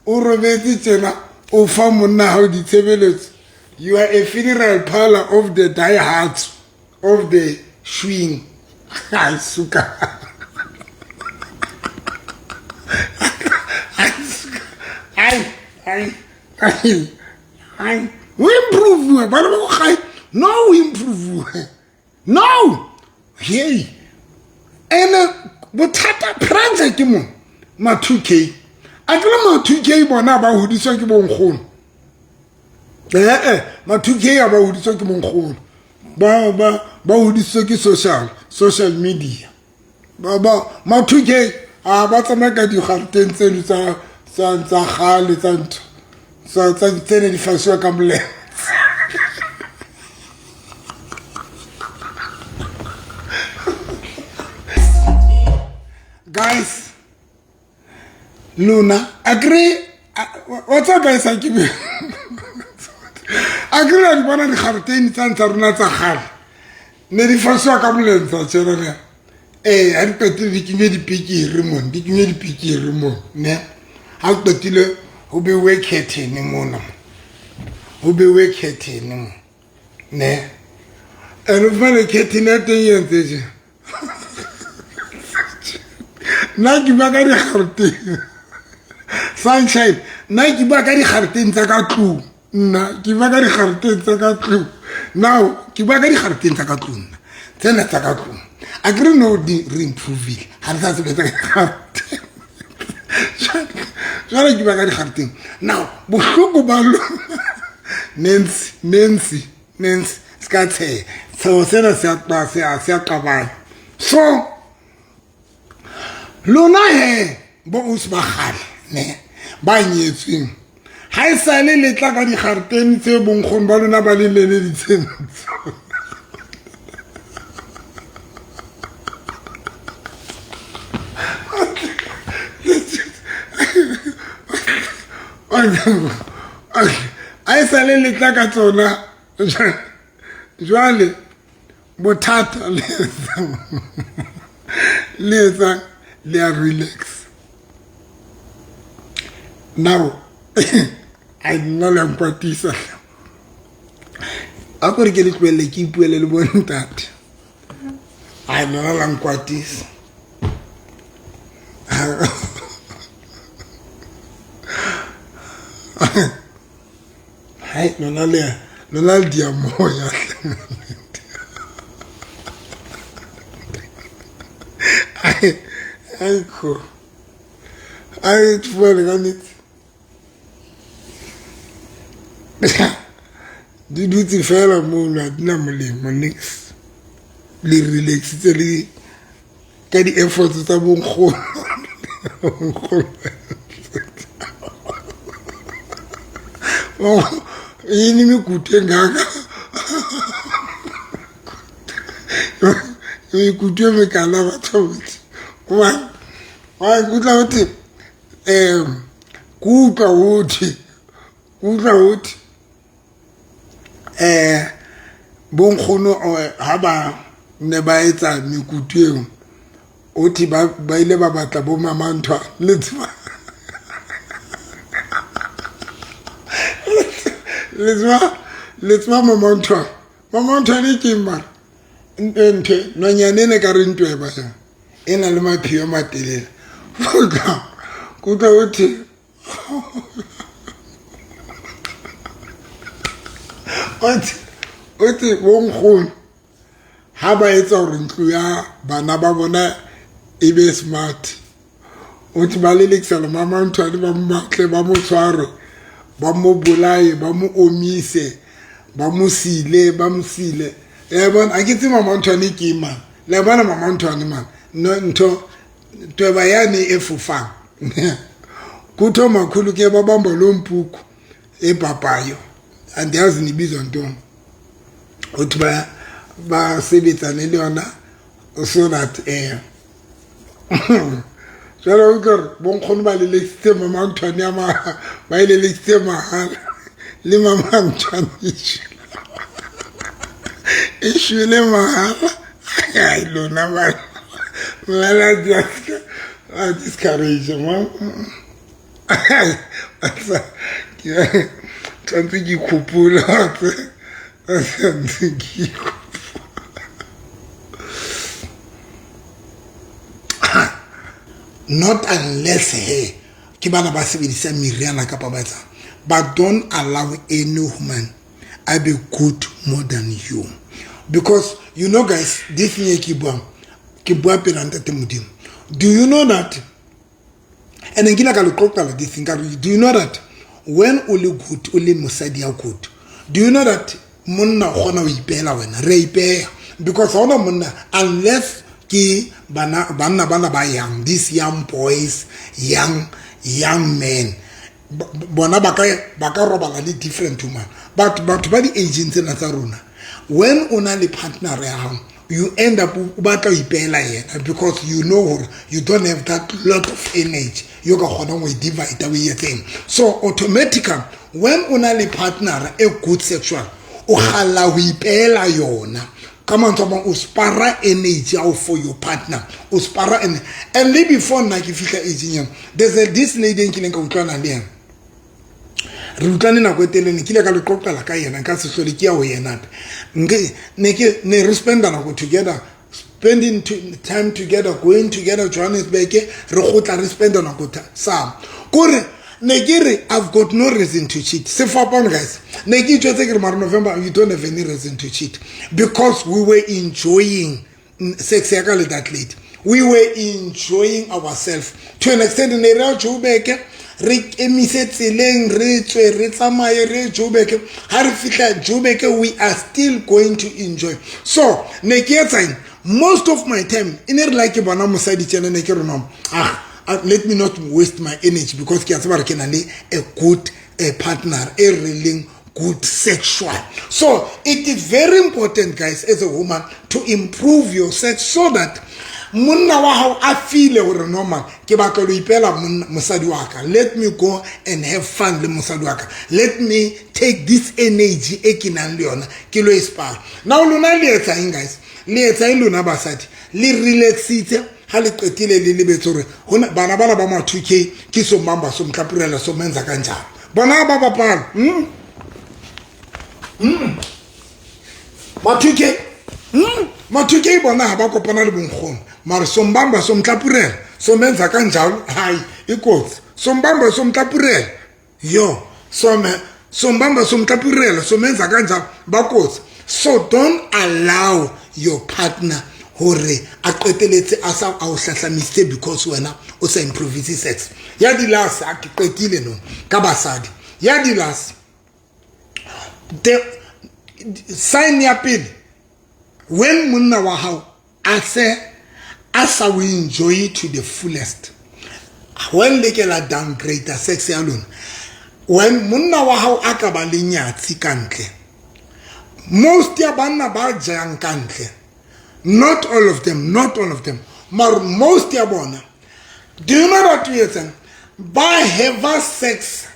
Speaker 1: o robetse tjena o fa monna hao ditshebeletso you are a funeral parlor of the die hard of the swing ai suka I we improve but no we improve no hey and bothata pranza ke mo ma 2k a tla ma 2k bona ba hodiswa ke bonkgono ma 2k a ba hodiswa ke bonkgono ba hodiswa ke social media ba ma 2k a ba tsama ka di garten tseno tsa gale tsa ntho tsa tsene di faswa ka mole guys Luna agree what's up guys I give you agree on bona di garten tsa rona tsa gale ne di faswa ka mole tsa tsena ne a di petile di kinye di pikiri mo ne ha qetile ho be we curtain mona ho be we curtain mo ne eno vale curtain ya teng yentse je na ki ba ka di garten sunshine na ki ba ka di garten tsa ka tlu na ki ba ka di garten tsa ka tlu Now ke bua ka digarteng tsa ka tlong tsena tsa ka tlong a kre no di re-improve ha re sa se betsa ka jwale ke bua ka digarteng now bohloko ba lo Nancy ska tshe so sena se a qabana so lona he bo usbagale ne ba nyetsweng ha e sale le tla ka digarteng tse bonkgon ba lona ba le lele ditsheng I sale le tla ka tsona jwale bothata le a relax now I no le nkwatisa a gore ke le tloele ke ipuele le bontate I no le nkwatisa hai no le dia moya ai ko ai tfuele ganit di dutse fela mo la dina molemo nix le relax tse le ka di efforts tsa bonkgono yini mikute ngaka mikute mekala bathothi wa kutla uthi kutla uthi bonkgono ha ba ne ba etsa mikuteng uthi ba ile ba batla bo mamantwa let's mamantwa ni kimba ntwe nonyane ne ka rentwe ba ya ena le maphio matelele kutla uthi uthi bonkgono ha ba etsa hore ntlo ya bana ba bona e be smart uthi ba lelekisa le mamantwa ba mmatle ba mo tshware ba mo bolaye ba mo omise ba mo sile e bona a ke tse mamantwa ne ke man le bona mamantwa ne man no nto ba yani efufang kutho makhulu ke babamba lo mpuku epapayo andiyazi nibizwa ntoni uthi ba sebetsane le yona so that jalo ukor bonkgono ba lelekisitse mamantwane ya ba ilelekisitse mahala le mamantwane ishwile mahala ai lona ba la discourage tantse ke khupula not unless ke bana ba sebedisa meriana ka pabatsa but don't allow any woman to be good more than you because you know guys this thing ke bua pelanta te modimo do you know that and ngila ka lokokala this thing do you know that when only good only mosadi ya good do you know that monna gona o ipela wena re ipea because ona monna unless ki bana ba young these young boys young men bona ba ka robala le different woman but ba di agents na tsa rona when una le partner ya you end up batla ipela yena because you know you don't have that lot of energy you ka gona go divide away thing so automatically when una le partner a good sexual o gala go ipela yona come on someone uspara energy out for your partner uspara and maybe before na ke fika aging there's this lady in kileng ka utlwana le yena re utlwane na go etelene kile ka le qoqela ka yena ka se hlole ke ya ho yena ne re spenda na go together spending time together going together Johannesburg re gotla re spenda na go sam kore Negiri, I've got no reason to cheat. Say for guys. Negiri, November, you don't have any reason to cheat because we were enjoying sex that late. We were enjoying ourselves to an extent. In the Jubeke, we are still going to enjoy. So, most of my time, let me not waste my energy because a good partner, a really good sexual. So it is very important, guys, as a woman, to improve your sex so that I feel normal. Let me go and have fun. Let me take this energy. Now, guys, relax it. Hali qetile le lebetsore hona bana ba ma 2K ke so mamba so mtlapurela so menza kanjalo bona ba bapala ma 2K ma 2K bona ha ba kopana le bonkgono mara so mbamba so mtlapurela so menza kanjalo hayi ikotsi so mbamba so mtlapurela yo so mbamba so mtlapurela so menza kanjalo bakotsi. So don't allow your partner hore a qeteletse a sa a o hlahlamise because wena o sa improve sex ya di last a qetile no ka basadi ya di last the sign ya pele when monna wa hao a se asa we enjoy it to the fullest when le ke la downgrade sex ya lona when monna wa hao a ka ba le nyatsi kantle most ya banna ba jang kantle. Not all of them, but most of them. Do you know what we are saying? By have sex,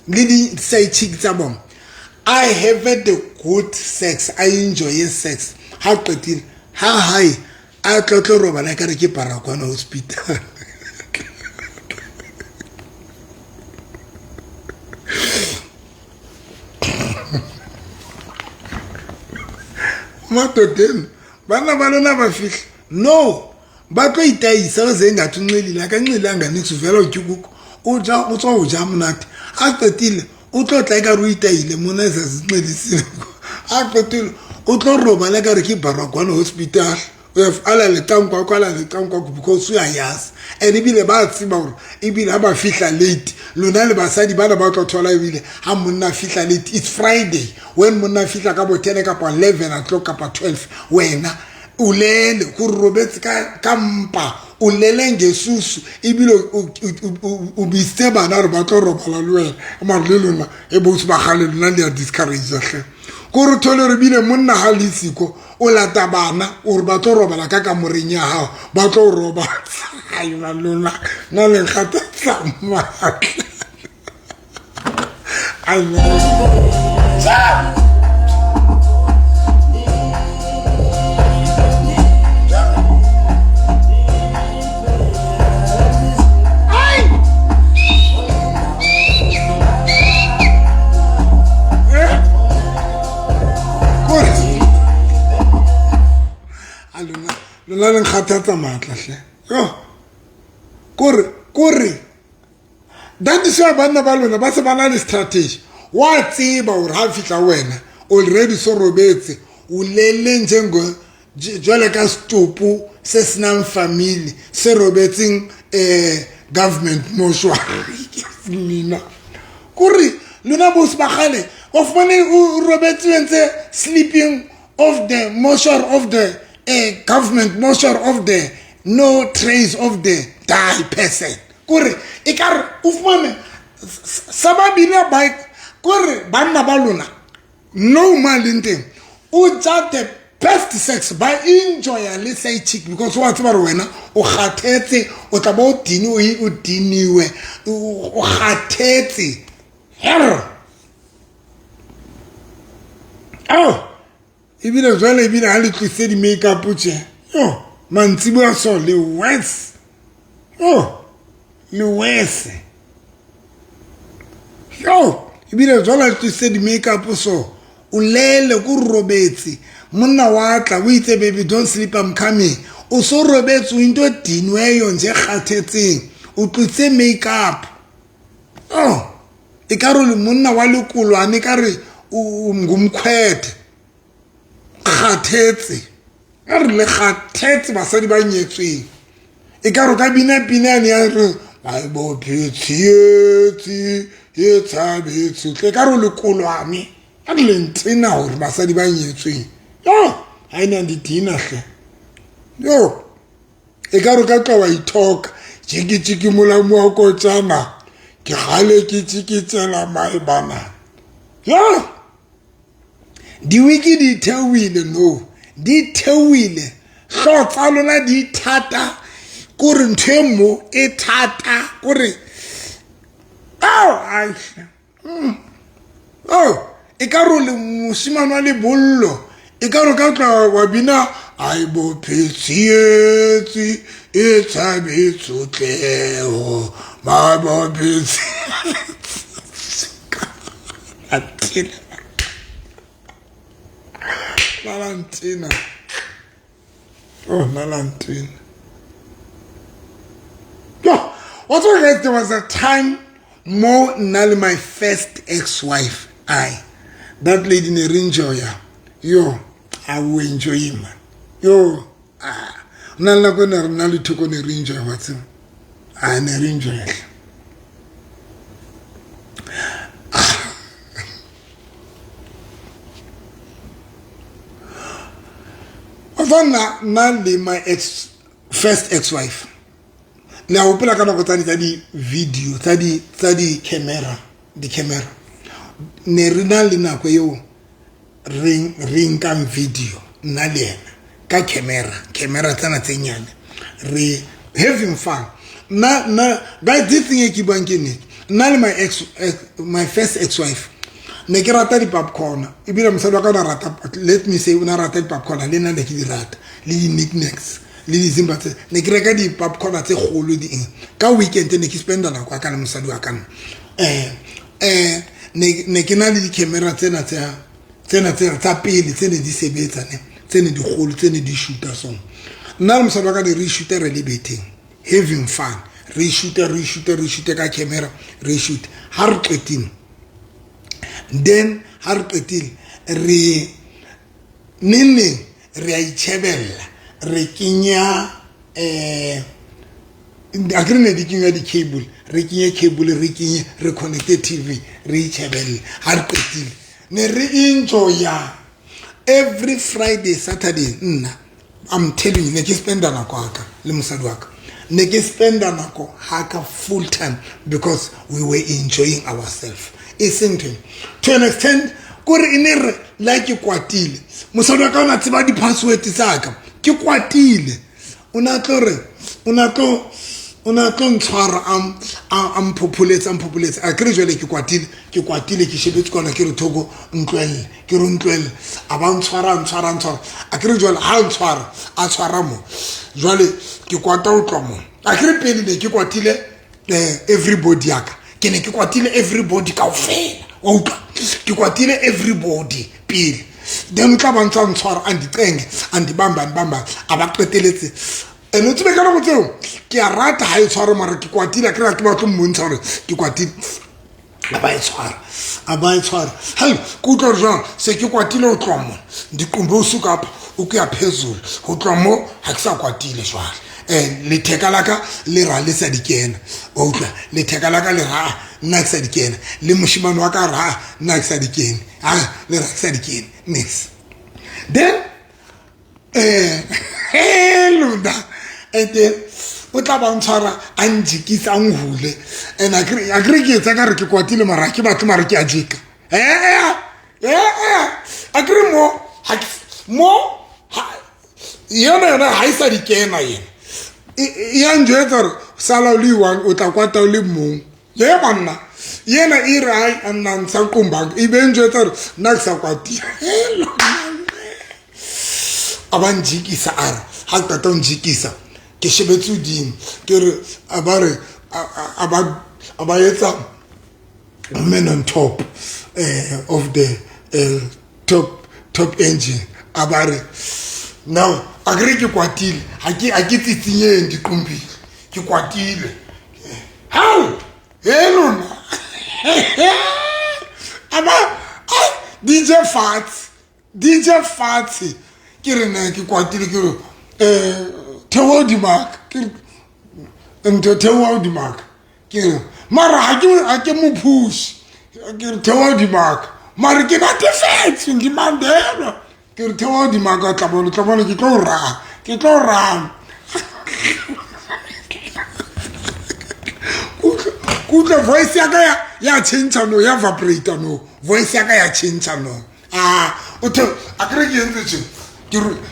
Speaker 1: leading say chicks abom. I have the good sex. I enjoy sex. How pretty, how high. I thought roba like a keep around hospital. What to them? Bana never fish. No. But wait, I saw saying that to me like a new language to fellow Juku. Uja, Jamnat. After till, Utot like a retail, the Monas medicine. After till, Uto Roma like a keep Barroquan hospital. We have all the town because we are yes. And it be about Simon, it be about fish late. Lunal Basadi bad about Tola will have Muna fish late. It's Friday. When Muna fish like about 10 up 11 o'clock up 12. When Ulele, Kurobetska Kampa, Ulele Jesus, Ibilo Ubisteba Narbatoro Palalue, Marluna, Ebus Bahal, Landia discouraged. Kurutolo bile munna halisiko ola tabana urbato roba la kaka murinya hao bato roba ayuna luna na le khata sama Lunan khatata matlahle yo kore that is why bana ba lona ba se bana le strategy wa tsiba o ra fitla wena already so robetse o lele njengo jwale ka stupu se snam family se robetsing government moshwa mina kore lona bos ba khale of money o robetse sleeping of the moshar of the government measure of the no trace of the die person. Kore ikar ufmane sababile bike kore banna baluna no malinte uja the best sex by enjoy and let's say chick because what's about wena o khathetse o tla bo dini o diniwe o khathetse her oh ibile jwale ibile ha le tlise di makeup tse yo mantsibo so le wes yo le wes yo ibile jwale le tlise di makeup so o lele go robetse monna wa tla o itse baby don't sleep I'm coming o so robetse o into dinwe yo nje khathetseng o tlise makeup e ka re monna wa lekolwane ka re ngumkhwethe kgathetse a re le kgathetse basadi ba nyetsweng e ka re ka bina ya re ai bo tsietsi e tshabetse tle ka re lekolwane a le ntsena hore basadi ba nyetsweng yo ha ina didina hle yo e ka re ka tloa itoka tshiki mola mo ko tsama ke gale ke tshikitsela mai bana yo di wiki di theoile no di theoile hlotsa lona di thata kore nthemo e thata kore e ka ro le mosimane wa le bollo e ka ro ka tla wa bina ai bo phetsietsi e tshabetsotleo ma bo phetsi Valentina. Oh, Valentina. Yeah. What was there was a time more than my first ex-wife. That lady in the Rinjoya. Yo, I will enjoy him. Yo, Nala gonna Nali took on the Rinjoya. What's him? I ne Rinjoya. Nali my first ex-wife. Now upela kana go tsani di video tadi camera the camera ne rina le nako yo ring kam video nna le ena ka camera tsana tsenyane re having fun na guys this thing e ke bankeng nna le my first ex-wife ne ke rata di popcorn e bila mosadi wa ka na rata let me say una rata di popcorn le nna le ke di rata le di knickknacks le di zimbabwe ne ke reka di popcorn tse golo di eng ka weekend ne ke spenda na kwa kana mosadi wa kana ne ke na le di camera tsena tsa pele tsene di sebetsa ne tsene di golo tsene di shoota song nna le mosadi wa ka ne re shoota re le beteng having fun re shoot ka camera re shoot ha re qetile then ha re qetile re nene re a itshebella re kinya agrine di kinya di cable re kinye cable re kinye re connecte TV re itshebella ha re qetile ne re enjoy every Friday Saturday nna I'm telling you ne ke spenda nako aka le mosadi waka ne ke spenda nako haka full time because we were enjoying ourselves isn't to an extent kore inere like kwatile mosadi waka ona tseba di password tsaka ke kwatile una tlo ntshwara am populate a kre jwale ke kwatile ke shebetse kona ke re thoko ntlwelle ke re ntlwelle a ba ntshwara a kre jwale ha ntshwara a tshwara mo jwale ke kwata o tlo mo a kre pele ne ke kwatile everybody yaka ke ne ke kwatile everybody ka ofela wa utlwa ke kwatile everybody pele then tla ba ntshwara andicenge andibamba abaqeteletse eno tsebe kana go tseo ke a rata ha e tshwara mara ke kwatile ke ra ke ba tlo mmontsha gore ke kwatile aba e tshwara hai ku tlo jang se ke kwatile o tlo mo ndiqumbe usuka apha ukuya phezulu go tlo mo ha ke sa kwatile jwale letheka laka le ra le sa dikena o tla letheka laka le ra nna ke sa dikena le moshimane wa ka ra nna ke sa dikena le ra ke sa dikena next then lunda o tla ba ntshwara a njikisa a nhule and a kry ke etsa ka re ke kwatile mara ke batho mara ke a jika a kry mo yona ha isa dikena yena ya njwetsa re sala o le one o tla kwata o le mong ye banna yena e rai a nna ntsha qumbang e be njwetsa re nna ke sa kwatile a ba njikisa a re ha ke tata o njikisa ke shebetse udimo ke re a ba etsa man on top of the top engine a ba re now a kry ke kwatile a ke tsitsinyeng diqompile ke kwatile how hello DJ Fats ke re ne ke kwatile ke re Theo Dimark ke ntho Theo Dimark ke re mara ha ke mo push ke re Theo Dimark mara ke natefetse ngimandela ke re Theo Dimark a tla bona ke tlo ra Kutle voice ya change no ya vibrate no voice ya change no uthe akere ke entse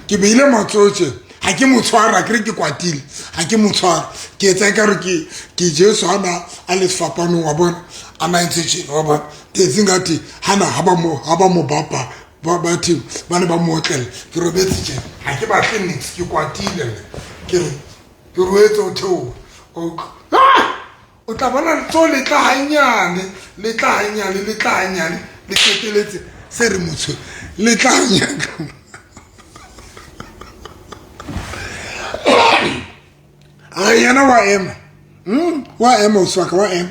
Speaker 1: ke beile matsoche ha ke motshwara akere ke kwatile ha ke motshwara ke etsa ka re ke Jesu ana a le fapano wa bona ana entse wa bona te singati hana haba mo baba bathi bana ba motlele ke robetse ha ke ba clinics ke kwatile ke ruetso Theo o tla bona tso le tla hanyane le keteletse se re motho le tla hanyane yana wa ema o swaka wa ema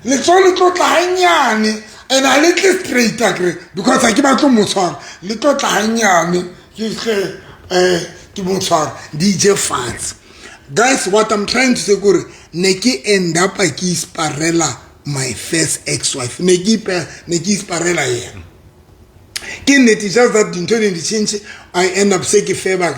Speaker 1: le tlo tla hanyane and a little straight akre because ha ke batlo motshwara le tlo tla hanyane ke motshwara DJ Fats. Guys, what I'm trying to say gore neki end up ke isparela my first ex-wife neki isparela yena ke neti just that dintho di change I end up say ke feba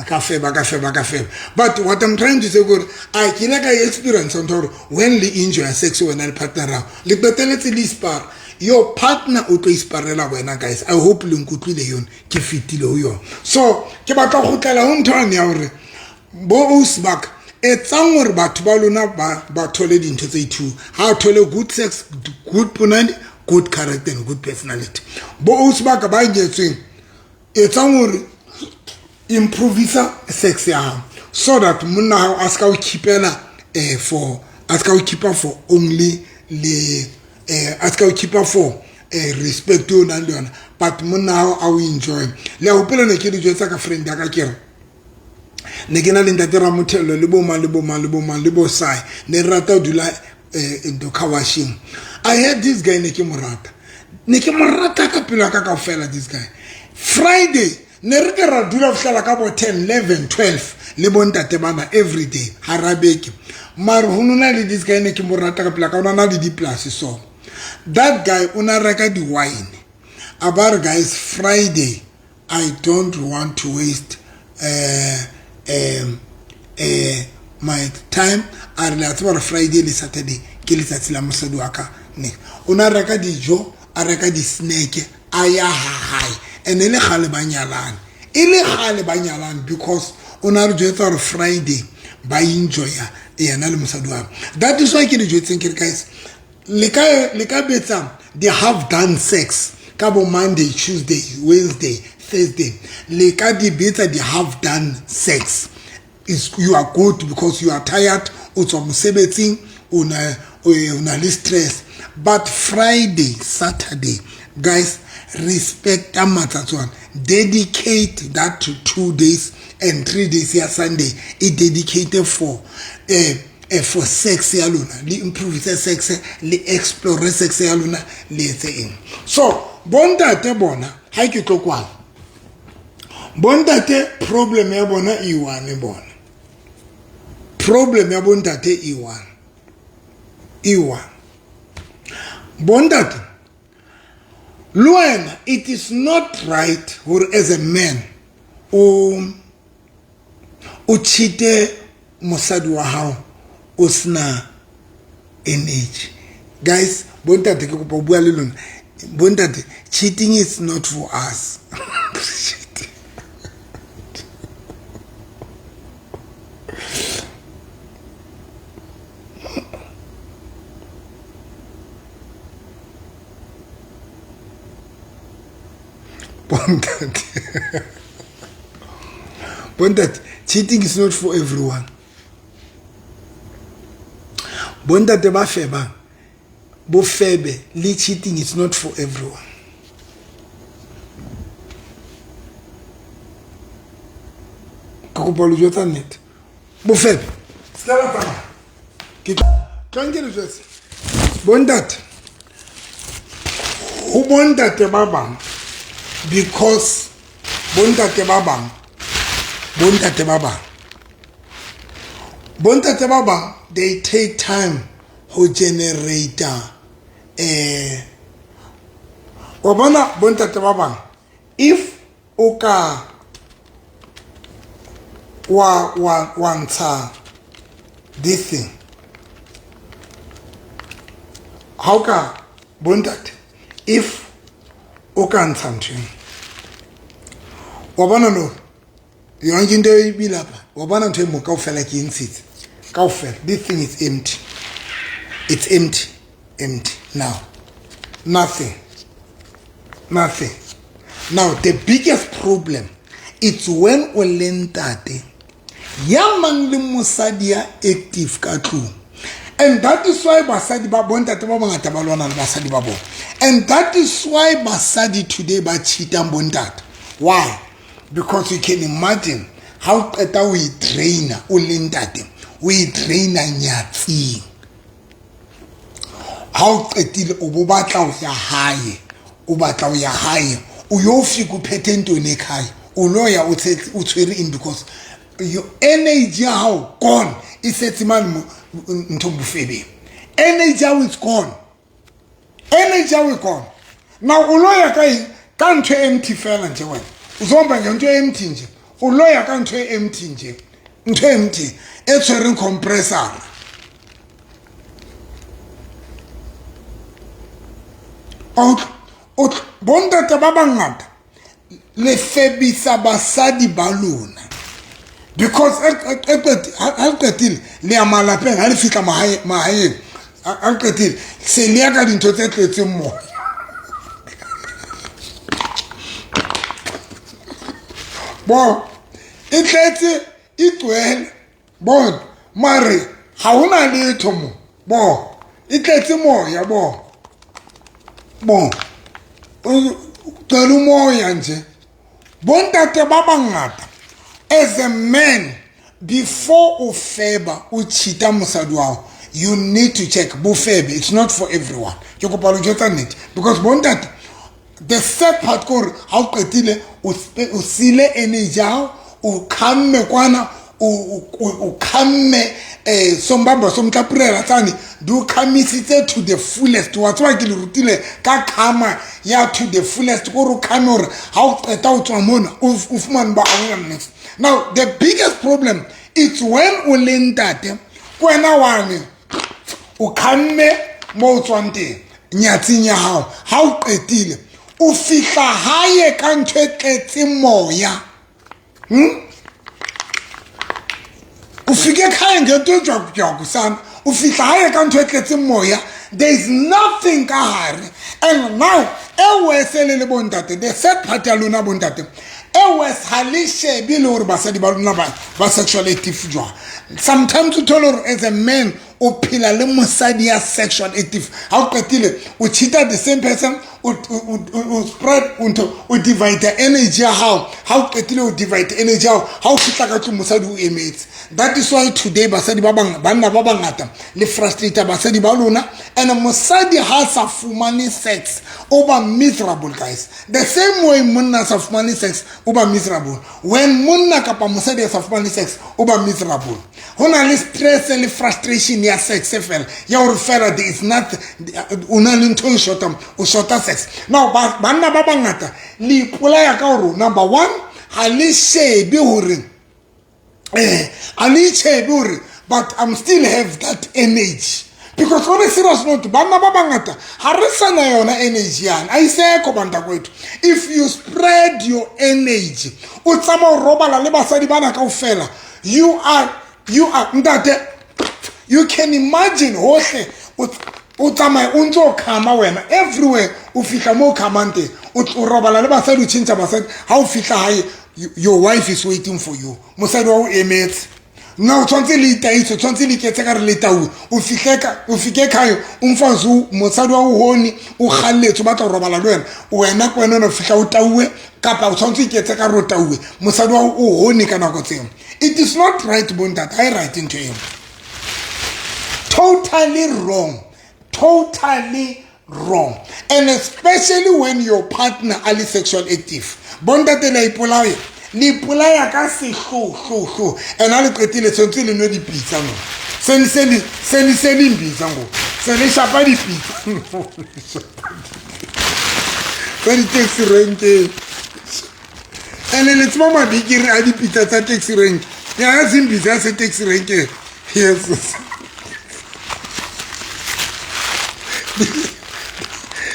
Speaker 1: ka feba but what I'm trying to say gore I ke like I experience on toro when le enjoy sex when I partner le beteletse le ispar your partner o tlo isparela wena guys I hope le nkutlwile yona ke fitile ho yona so ke batla go tlela ho ntwana ya hore bo usbak etsang hore batho ba lona ba thole dintho tse two ha thole good sex good punani good character and good personality bo usbak ba ngetsweng etsang hore improve sex ya so that monna ha aska o keepela for only le aska o keeper for respect to na le yona but monna ha o enjoy le hopela ne ke di jwetsa ka friend ya ka kere ne ke na le ntate Ramothelo le bo sai ne rata dula into kawashing I had this guy ne ke morata ka pela ka fela this guy Friday ne re ke ra dula fela ka bo 10 11 12 le bo ntate bana every day harabeke mar hununa le this guy ne ke morata ka pela ka ona na di plus so that guy una reka di wine about guys Friday I don't want to waste my time a re la tswa Friday le Saturday ke le tsatsi la mosadi wa ka ne ona reka dijo a reka di snack a ya high and ele khale banyalane because ona re jwetsa re Friday ba enjoy yena le mosadi wa that is why ke le jwetseng ke guys le ka betsa they have done sex ka bo Monday Tuesday Wednesday Thursday le ka di betsa they have done sex you are good because you are tired o tswa mosebetsing una le stress but Friday Saturday guys respect amatsatson dedicate that to 2 days and 3 days here Sunday it dedicated for sex ya lona le improve sex le explore sex ya lona le etseng so bontate bona ha ke tlo kwala bontate problem ya bona iwane bona problem ya bontate iwan bontate Luena, it is not right or as a man o cheate mosadi wa hao o sna in age guys bontate ke kopa bua le lona bontate cheating is not for us Bondat, cheating is not for everyone. Bondat ba feba, bo febe, le cheating is not for everyone. Kakopolo jota net. Bo febe. Skala tama. Ki tranquille jota. Bondat. bontate ba bang, because bontate ba bang, they take time to generate wabona bontate ba bang, if oka wanta this thing, how ka bontate, if oka ntsantwe wabona no yonke into ibilapha wabona ntwe mo kaofela ke ntshitse kaofela, this thing is empty, it's empty now, nothing. Now the biggest problem, it's when o lentate ya mang le mosadi ya active ka tlung. And that is why basadi ba bontate ba bangata ba lwana le basadi ba bona. And that is why basadi today ba cheata bontate. Why? Because you can imagine how qeta we train o lentate, we train nyatsi. How qetile o bo batla o ya hae, o batla o ya hae, o yo fika uphethe into nekhaya, o lo ya o tshwere in, because your energy how gone is set man ntobufebe. Energy is gone. Energy is gone. Now o lo ya kai ka ntwe empty fela nje wena. Uzomba nje ntwe empty nje. O lo ya ka ntwe empty nje. Ntwe empty e tshwere compressor. Bontate ba bangata le febisa basadi ba lona, because ha qetile le ya malapeng ha le fika mahaeng ha qetile se le ya ka dintho tse tletseng moya. Bo e tletse e twele bo mare ha hona letho mo, bo e tletse moya bo telu moya nje. Bontate ba bangata, as a man, before o feba o cheata mosadi wao, you need to check bofebe. It's not for everyone. Ke kopa lo jotsa nnete, because bontate the third part kore ha o qetile o sile energy o khamme kwana o khamme sombamba somtlapurela tsane do khamisitse to the fullest. Wa tswa ke le rutile ka khama ya to the fullest kore o khame hore ha o qeta o tswa mona o fumane ba awareness. Now the biggest problem it's when o lentate kwena wane o khamme mo tswang teng nyatsing ya hao, ha o qetile o fihla hae ka ntho e tletseng moya. Ufike khaya ngento jwaku sana, ufika haye ka ntho e tletseng moya, there is nothing ka hare. And now ewe selele bontate, the third part ya lona bontate, ewe hali shebi le hore basadi ba lona ba sexual active jwa. Sometimes you tell her as a man o phela le mosadi ya sexual active, how qetile o cheat the same person, o spread o divide the energy how qetile o divide the energy how fitla ka tlo mosadi o emetse. That is why today basadi ba banna ba bangata le frustrate basadi ba lona, and mosadi ha sa fumane sex over miserable, guys. The same way monna sa fumane sex over miserable, when monna kapa mosadi sa fumane sex over miserable, hona le stress le frustration ya sex fela ya o fela, there is not una le ntho o shorta sex. Now banna ba bangata le ipolaya ka hore number 1 ha le shebe hore but I'm still have that energy, because on a serious note banna ba bangata ha re sana yona energy yana a iseko banda kwethu. If you spread your energy o tsama o robala le basadi bana kaofela, you are ndate, you can imagine hohle o tsama o ntso khama wena everywhere o fihla mo khamante o robala le basadi o tshintsa basadi ha o fihla hae your wife is waiting for you, mosadi wa o emetse. Now tshwantse le itaitse, tshwantse le ketse ka re le tau o fike khayo umfazu mosadi wa o honi o khalletso batla robala le wena kwena no fihla o tauwe kapa o tshwantse ketse ka ro tauwe mosadi wa o honi kana go tseng. It is not right bontate, I write into him. Totally wrong. Totally wrong. And especially when your partner is sexual active. Bontate la ipolaya. Li polaya ka se hlo. And ali qetile tshwantse le no di pizza no. Se limbiza ngo. Se le shapa di pizza. Se di taxi rank. And let's mama bigiri a di pizza tsa taxi rank. Ya zimbiza se taxi rank. Yes.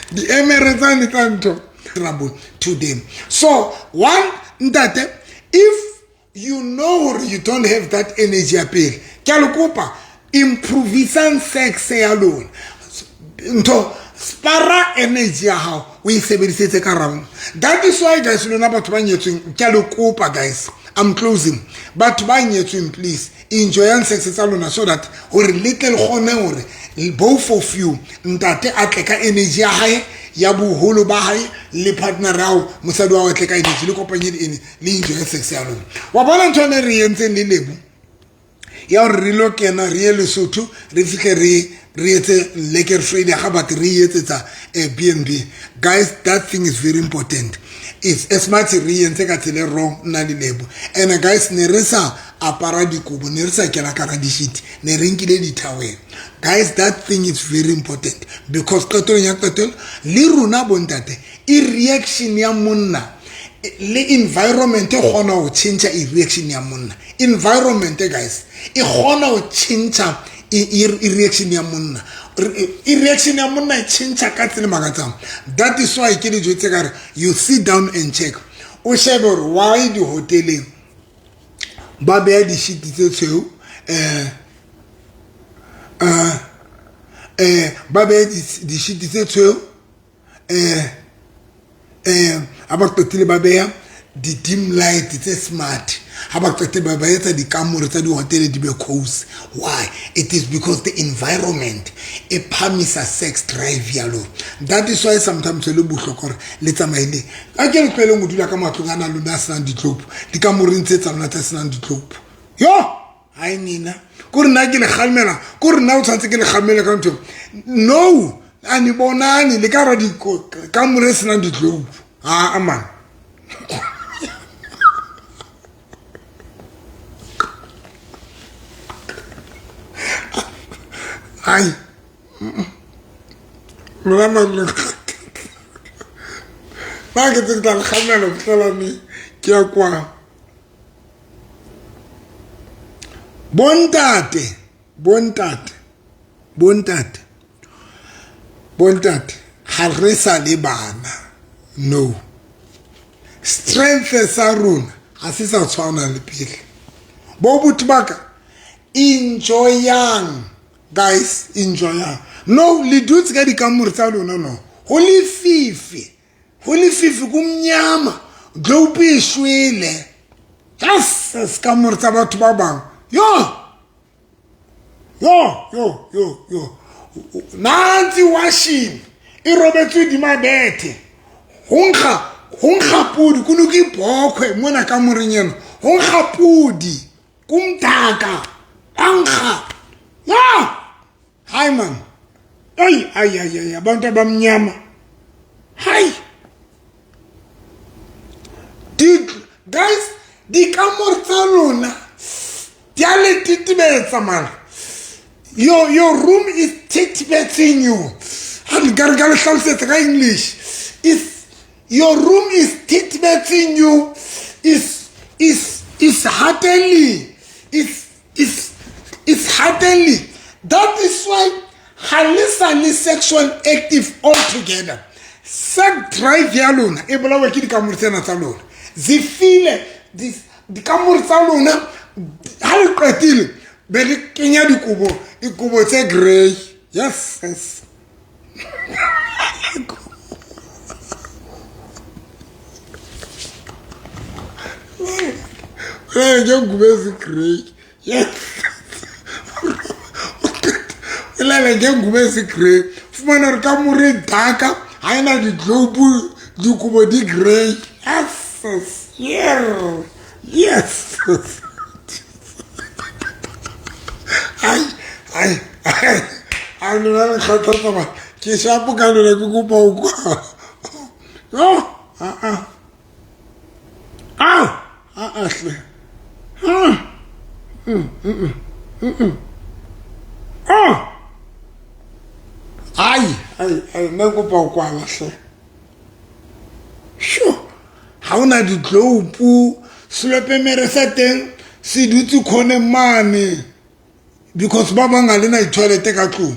Speaker 1: The Emirates and trouble to them. So one that if you know you don't have that energy appeal, kalukupa improvising sex alone. Nto spara energy how we sebedisetse karang. That is why guys you know about banyetsu kalukupa guys. I'm closing. But banyetsu please enjoy sex alone so that or little honor both of you ntate atleka energy ya hae ya buholo ba hae le partner rao mosadi wa atleka energy le kopanye le enjoy sex ya lona wa bona ntone re yentse le lebu ya re lo kena re le sotho re fike re etse lekker free ya ga re etse tsa BNB guys. That thing is very important. It's a smart re yentse ka tsele wrong na le lebu and guys ne re sa apara dikobo ne re sa kena ka ra di shit ne re nkile di tawel. Guys, that thing is very important because le runa bontate I reaction ya monna le environment e gona go change I reaction ya monna. Environment guys e gona go change I reaction ya monna. I reaction ya monna e change ka tsele magatsang. That is why ke le jwetse ka re you sit down and check o shebe why di hoteleng ba be di shit tse tseo babe di shit tse tseo abaqetile babeya di dim light tse smart abaqetile babeya di camera tsa di hotel di be cozy. Why? It is because the environment e phamisa sex drive yalo. That is why sometimes le buhlokore le tsamaile a ke le tlwele mo dula ka matlongana lona sana di globe di camera tse tsamana tsa sana di globe yo ai nina kuri na ke le khalmela kuri na o tshantse ke le khalmela ka ntho no ani bonani le ka ra di ka mure sena di globe man ai mama lo ma ke tse tla khalmela ke tla ni ke a kwa bontate ha re sa le bana no strength sa runa ha se sa tshwana le pele bo butbaka enjoyang guys enjoyang no le dutse ka di kamore tsa lona no holy fifi kumnyama globe ishwele just kamore tsa batho ba bang yo nanti washing I robetsu di mabete honkga pudi kunuki bokwe mona ka morinyeno honkga pudi kumtaka ankga hi man ay abantu abamnyama hi guys di kamor tsa lona diale titibetsa man your room is titibetsing you and gargal hlalsetsa ka English your room is titibetsing you is heartily is heartily. That is why halisa is sexual active altogether. Sex drive yalona ebolawa ke di kamortsena tsa lona zifile di kamortsa lona ha le qetile be le kenya dikubo tse grey yes grey yes le ngubesi grey fumana re ka more daka ha ina di globe dikubo di grey yes I don't know how to ke shapo ka lona ke kopa o kwa hle ai nna kopa o kwa hle sure ha ona di globe slepe mere sa teng se dutse khone mane because ba banga le na toilet ka tlo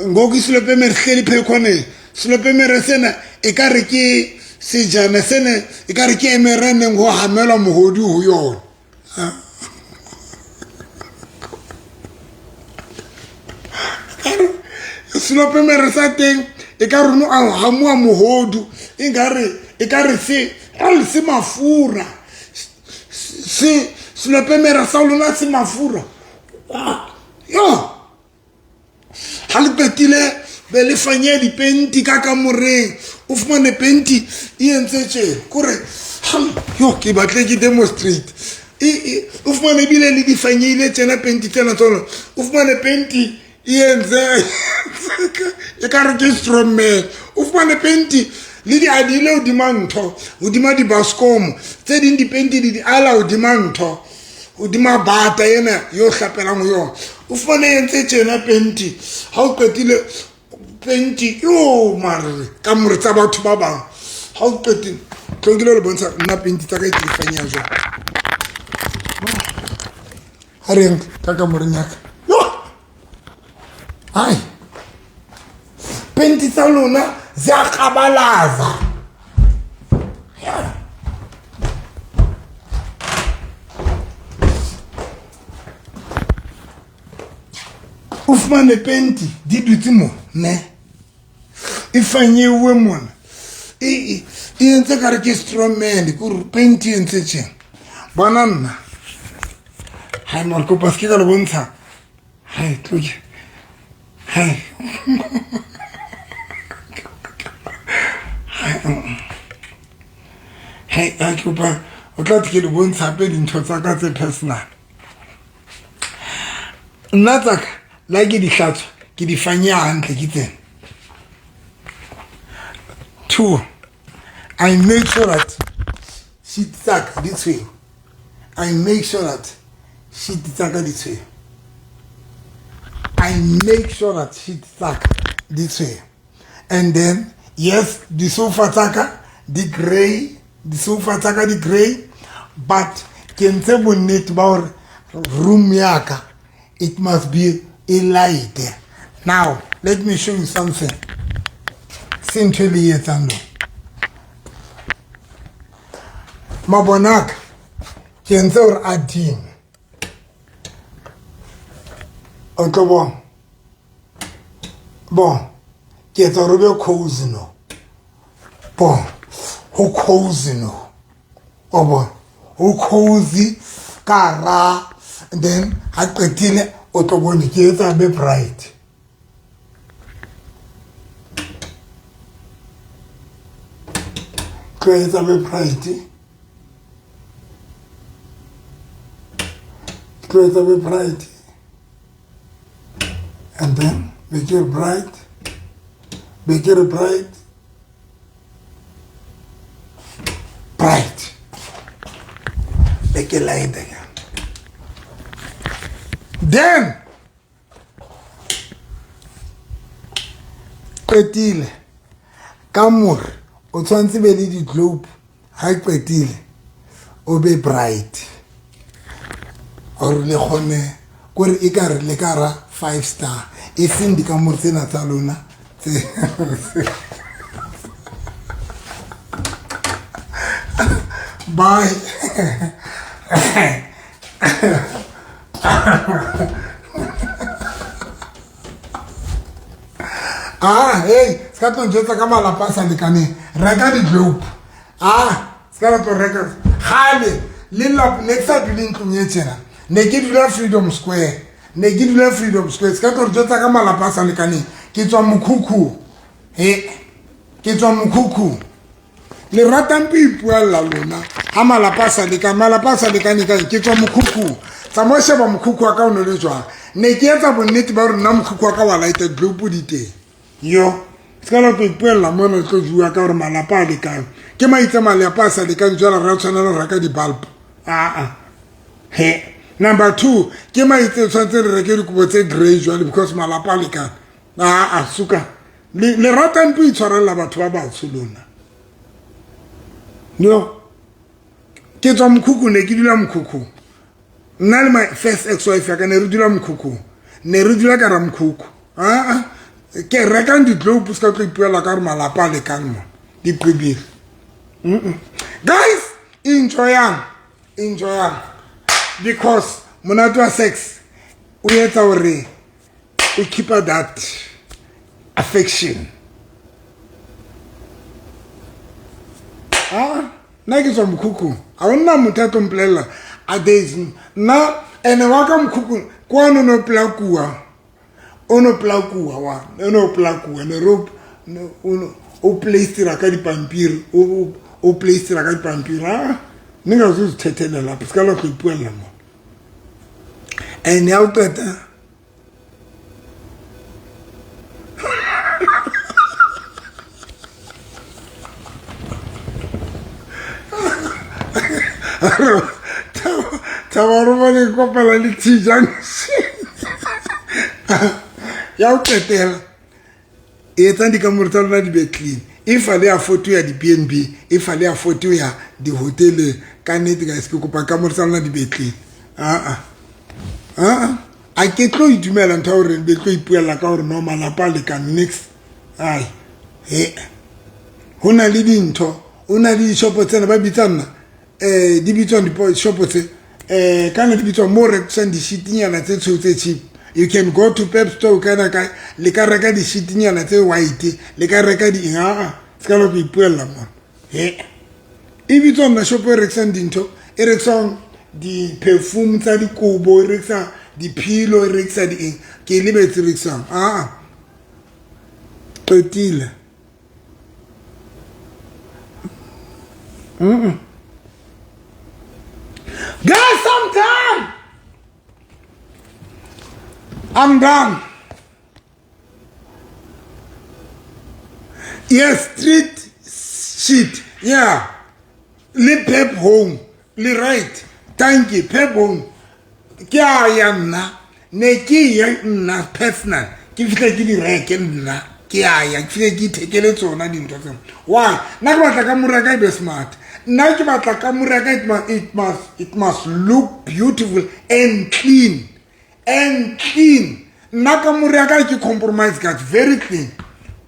Speaker 1: ngoku slepe mere hleli phe khone slepe mere sena e ka re ke sejana sena e ka re ke emerene ngo hamela mohodi ho yona slepe mere sa teng e ka re no ha mo mohodu e ka re se mafura slepe mere sa lona se mafura yo halipetile be le fanya di penti ka moreng o fumane penti e entse tje kore yo ke batle ke demonstrate o fumane bile le di fanyile tsena penti tsena tsona o fumane penti e entse e ka re ke strong man o fumane penti le di adile o dimantho o dima di bascom tse ding di penti di ala o dimantho o dima bata yena yo hlapelang yo o fane entse tsena penti ha o qetile penti yo mare ka more tsa batho ba bang ha o qetile tlongile le bontsha nna penti tsa ka ke fanya jwa ha reng ka more nyaka yo ai penti tsa lona za kabalaza ufumane penti di dutse mo ne e fanyewe mona e entse ka re ke strong man ku penti entse tjeng bona nna hai Marco paske ka le bontsha hai tloje hai hey a kopa o tla tkele bontsha pe dintho tsa ka tse personal nna tsaka la ke di hlatso ke di fanya hantle ke tsena 2 I make sure that she tsaka this way I make sure that she tsaka this way I make sure that she tsaka this way and then yes the sofa tsaka the gray the sofa tsaka the gray but can say bonnet ba room yaka it must be a light now let me show you something simply yetsando mabonak can say or adin onto bon ke tsa robe cozy no bon ho cozy no obo ho cozy kara and then ha qetile o tlo bone ke etsa be bright ke etsa be bright ke etsa be bright and then make it bright bright make it light again then qetile ka more o tshwantse be le di globe ha qetile o be bright or le khone gore e ka re le kara 5 star e sindi ka more tsena tsa lona bye hey ska to njotsa ka malapa sa lekane reka di globe ska to reka khale le lap next time le ntlong e tsena ne ke dula freedom square ska to njotsa ka malapa sa lekane ke tswa mokhukhu ke tswa mokhukhu le ratang pipuella lona ha malapa sa lekane ka ke tswa mokhukhu tsa mo sheba mokhukhu ka o no le jwa ne ke etsa bonnete ba re nna mokhukhu ka wa light globe di teng yo ska la go ipuella mona tlo bua ka gore malapa a lekane ke maitse malapa a sa lekane jwala ra tshwana le reka di-bulb he number 2 ke maitse tshwanetse re reke dikobo tse grey jwale because malapa a lekane suka le rata mpo itshwarela batho ba batsho lona yo ke tswa mkhukhu ne ke dula mkhukhu nna le my first ex-wife ya ka ne re dula mkhukhu ne re dula ka ra mkhukhu ke reka di-globe ska tlo ipuela ka gore malapa a lekane mo diqebile guys enjoyang because monate wa sex o etsa gore o keep that affection nna ke tswa mkhukhu a o nna motho a tlo mpolelela a days nna ene wa ka mkhukhu kwa no no plakua ono plakua wa ono plakua ne rope o place ra ka dipampiri o place ra ka dipampiri ninga zo thethelela parce que la go ipuela mo ene a utata Tamar le kopela le tijang ya utetela etsa di ka mortalo na di be clean if ale a photo ya di BNB if ale a photo ya di hotel ka nete guys ke kopa ka mortalo na di be clean a ke tlo itumela ntho hore be tlo ipuela ka hore no malapa le ka next ai hona le dintho ona le shopo tsena ba bitsana di bitswa di shopo tse kana di bitswa more send di shitinyana tse tshotse cheap. You can go to Pep Store kana ka le ka reka di shitinyana tse white le ka reka di ska lo ipuela mo e bitswa na shop e reksa dintho e reksa di perfume tsa di kobo e reksa di pillow e reksa di ke lebetse reksa totile guys sometime I'm done. Yes, street shit. Yeah. Le pep home. Le right. Thank you. Pep home. Kya yana. Ne ki yana personal. Ki fite ki di reke na. Kya ya. Ki fite ki tekele tsona di ntho tsena. Why? Na ke batla ka muraka be smart. Na ke batla ka muraka it must look beautiful and clean. And clean. Nakamuriaka you compromise guys. Very clean.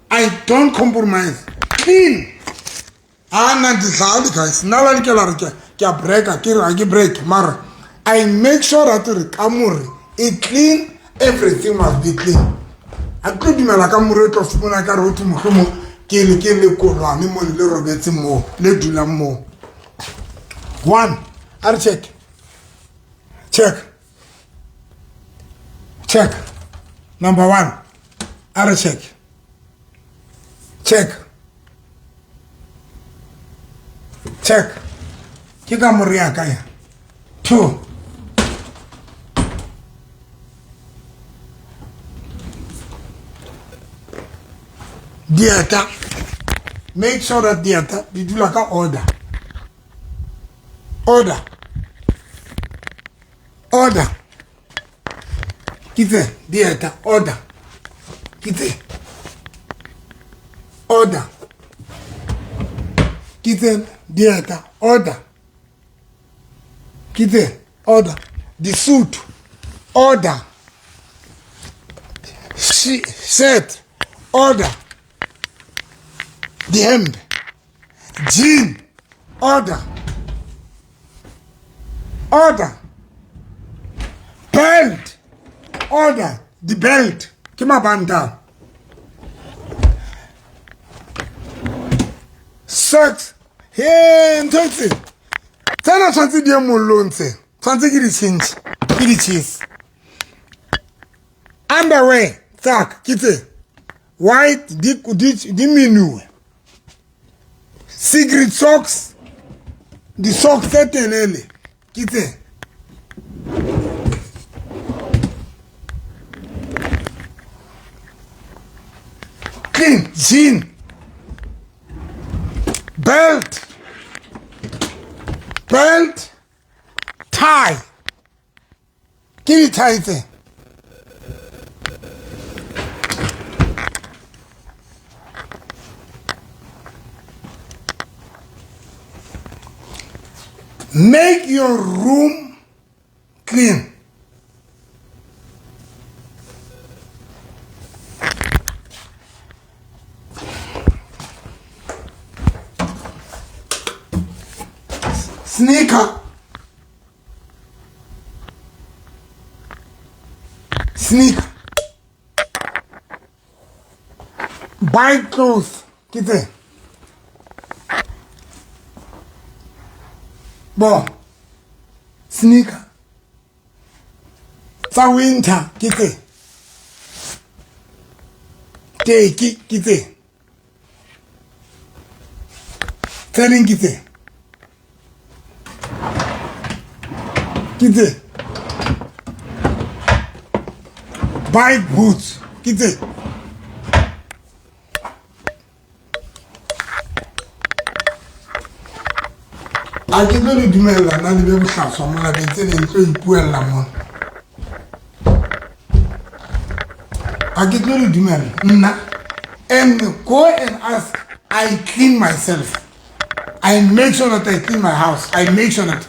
Speaker 1: I don't compromise. Clean. Not the guys. Now I can break. I break. Mara. I make sure that the kamuri is clean. Everything must be clean. I could be like kamuri to spuna karotu mukumo. Kill kolo. Animo le robeti mo. Le dula mo. 1. I'll check. Check. Number 1. I'll check. Kika muria kaya. 2. Dieta. Make sure that dieta. You do like a order. Kite dieta order. Kite dieta order. Kite order. The suit order. Shirt order. The hemp jean order. Belt order. The belt kima banda. Socks hey ntotsi tsana tshwantse di molonse tshwantse ke di change ke di cheese. Underwear tak kitse white di menu. Secret socks the socks telele kitse clean. Jean. Belt. Belt. Tie. Give me tie thing. Make your room clean. Sneaker. Sneaker. Buy clothes. Get there. Bon. Sneaker. It's a winter. Get there. Take it. Get there. Telling get there. Get there. Buy boots. Get there. I can only do my land and the baby house. I'm going to tell you to poor lamon. I can only do my and go and ask. I clean myself. I make sure that I clean my house. I make sure that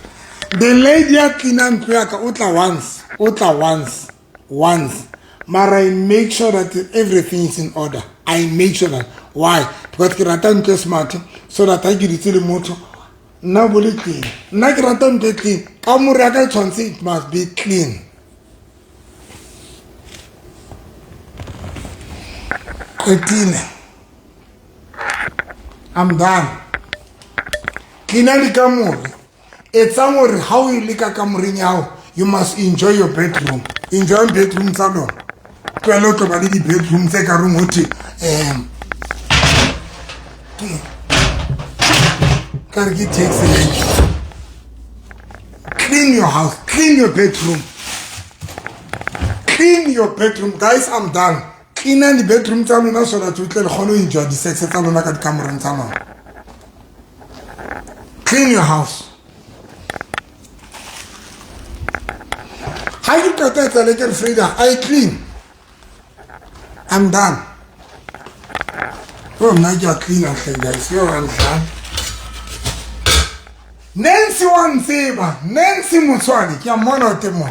Speaker 1: the lady clean and clean once. But I make sure that everything is in order. I make sure that. Why? Because I can't smart so that I get it to the motor. Now will it clean. Now can get clean. It must be clean. I'm done. Clean the camera. It's somewhere how you lick a camera now. You must enjoy your bedroom. Enjoy bedroom salon. To a lot of the bedroom, take a room hotel. Clean your house, clean your bedroom. Clean your bedroom. Guys, I'm done. Clean the bedroom so that we can enjoy the sex at the camera. Clean your house. How you protect the little freedom? I clean. I'm done. Oh, now you're clean and guys. You're done. Nancy one favor, Nancy Muswani, your monotemo.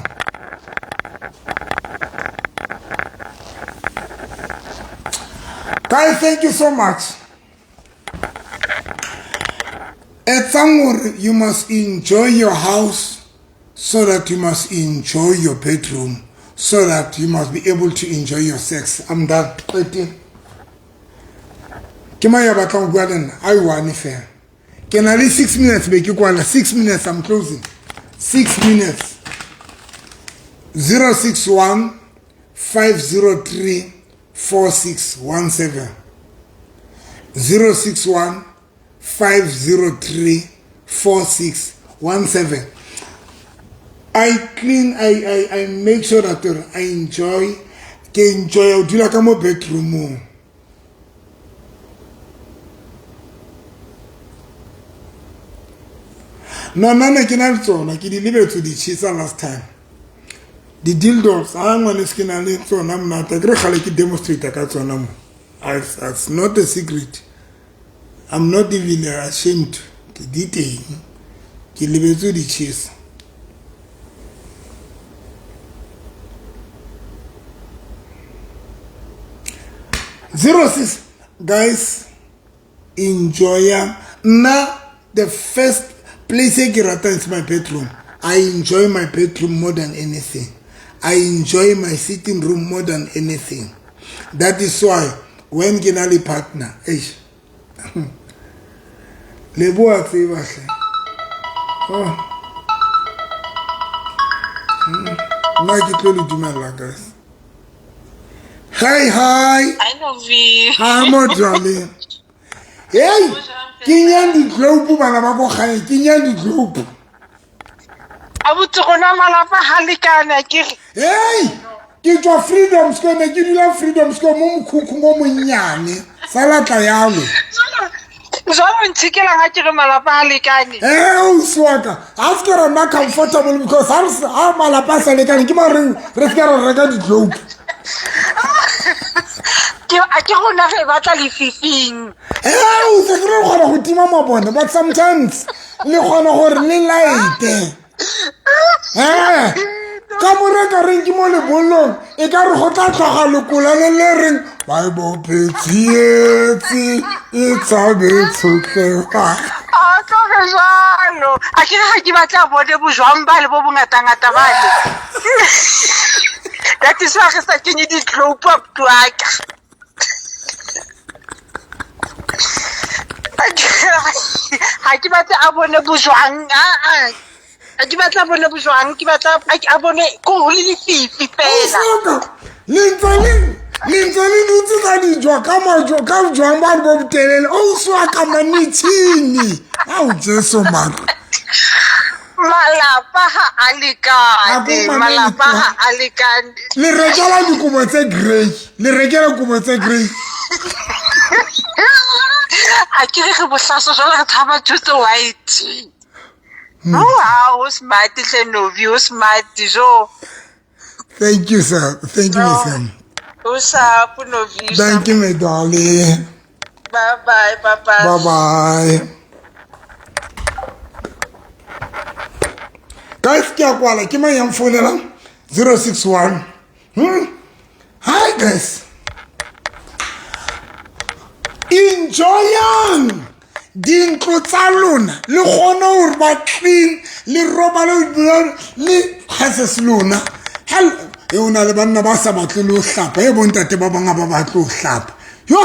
Speaker 1: Guys, thank you so much. At somewhere you must enjoy your house so that you must enjoy your bedroom so that you must be able to enjoy your sex. I'm done. Kimaya Baton Garden, I want fair. Can I leave 6 minutes? Make you 6 minutes. I'm closing. 6 minutes. 061 503 4617. 061 503 4617. I clean. I make sure that I enjoy. Can enjoy. Do you like my bedroom? No, I cannot so. Like he delivered to the Chisa last time. The dildos, I'm on the skin and so I'm not a great demonstrate. It's not a secret. I'm not even ashamed to detail. He delivered to the Chisa. (06) Guys, enjoy. Now the first place I get is my bedroom. I enjoy my bedroom more than anything. I enjoy my sitting room more than anything. That is why when Genali partner, guys. Hi.
Speaker 6: I know V.
Speaker 1: Hi, my darling. Hey, Kenyan the globe, Manabako, Kenyan the globe.
Speaker 6: I would to go na malapa halikana.
Speaker 1: Hey, ke tswa freedom square ne ke dula freedom square mo mokhukhu mo monnyane salata yalo
Speaker 6: Jwale ntshikela nga ke re malapa a lekane.
Speaker 1: o swaka after I'm not comfortable because ha malapa sa lekane ke ma re se ka reka di-globe
Speaker 6: Ke gona ge batla lefifing.
Speaker 1: o se ke re kgona go tima mabone but sometimes le kgona gore le light ka moreka reng ke mo lebollong e ka re go tla tlhoga lekola le reng baibophetsietse e tshabetsotlewa
Speaker 6: A tloge jalo. A ke ga ke batla bone bojwang ba le bo bongata-ngata bale. That is why re sa kenye di-globe up to aka. Ha ke batla a bone bojwang. Ha ke batla a bone bojwang. Ke batla a bone ko le dififi fela.
Speaker 1: lentse le dutse ka dijwa ka bojwang ba bo botelele o swaka manitšhini ao jesu mara
Speaker 6: Malapa ha a lekane. Malapa ha a lekane.
Speaker 1: le rekela dikobo tse grey
Speaker 6: A ke re ge bohlaso jwale re thaba just white. O smart hle novi, o smart jo.
Speaker 1: thank you sir thank you miss Sam.
Speaker 6: O sa novi.
Speaker 1: Thank you my darling.
Speaker 6: Bye bye.
Speaker 1: Bye bye. Guys, ke a kwala ke mang yang founela 061 Hi guys. Enjoyang dintlo tsa lona le gona gore ba clean le roba le kgases lona hell e ona le banna ba sa batle le o hlapa e bontate ba banga ba batle o hlapa yo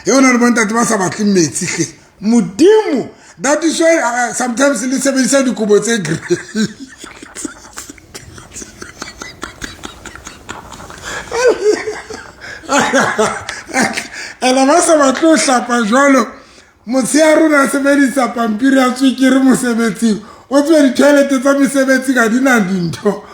Speaker 1: e ona le bontate ba sa batle metsi hle modimo that is why sometimes le sebedisa dikobo tse grey ela ba sa batle o hlapa jwalo motse ya rona sebedisa pampiri ya tswekere mosebetsing o tswe di-toilet tsa mesebetsi ka dina dintho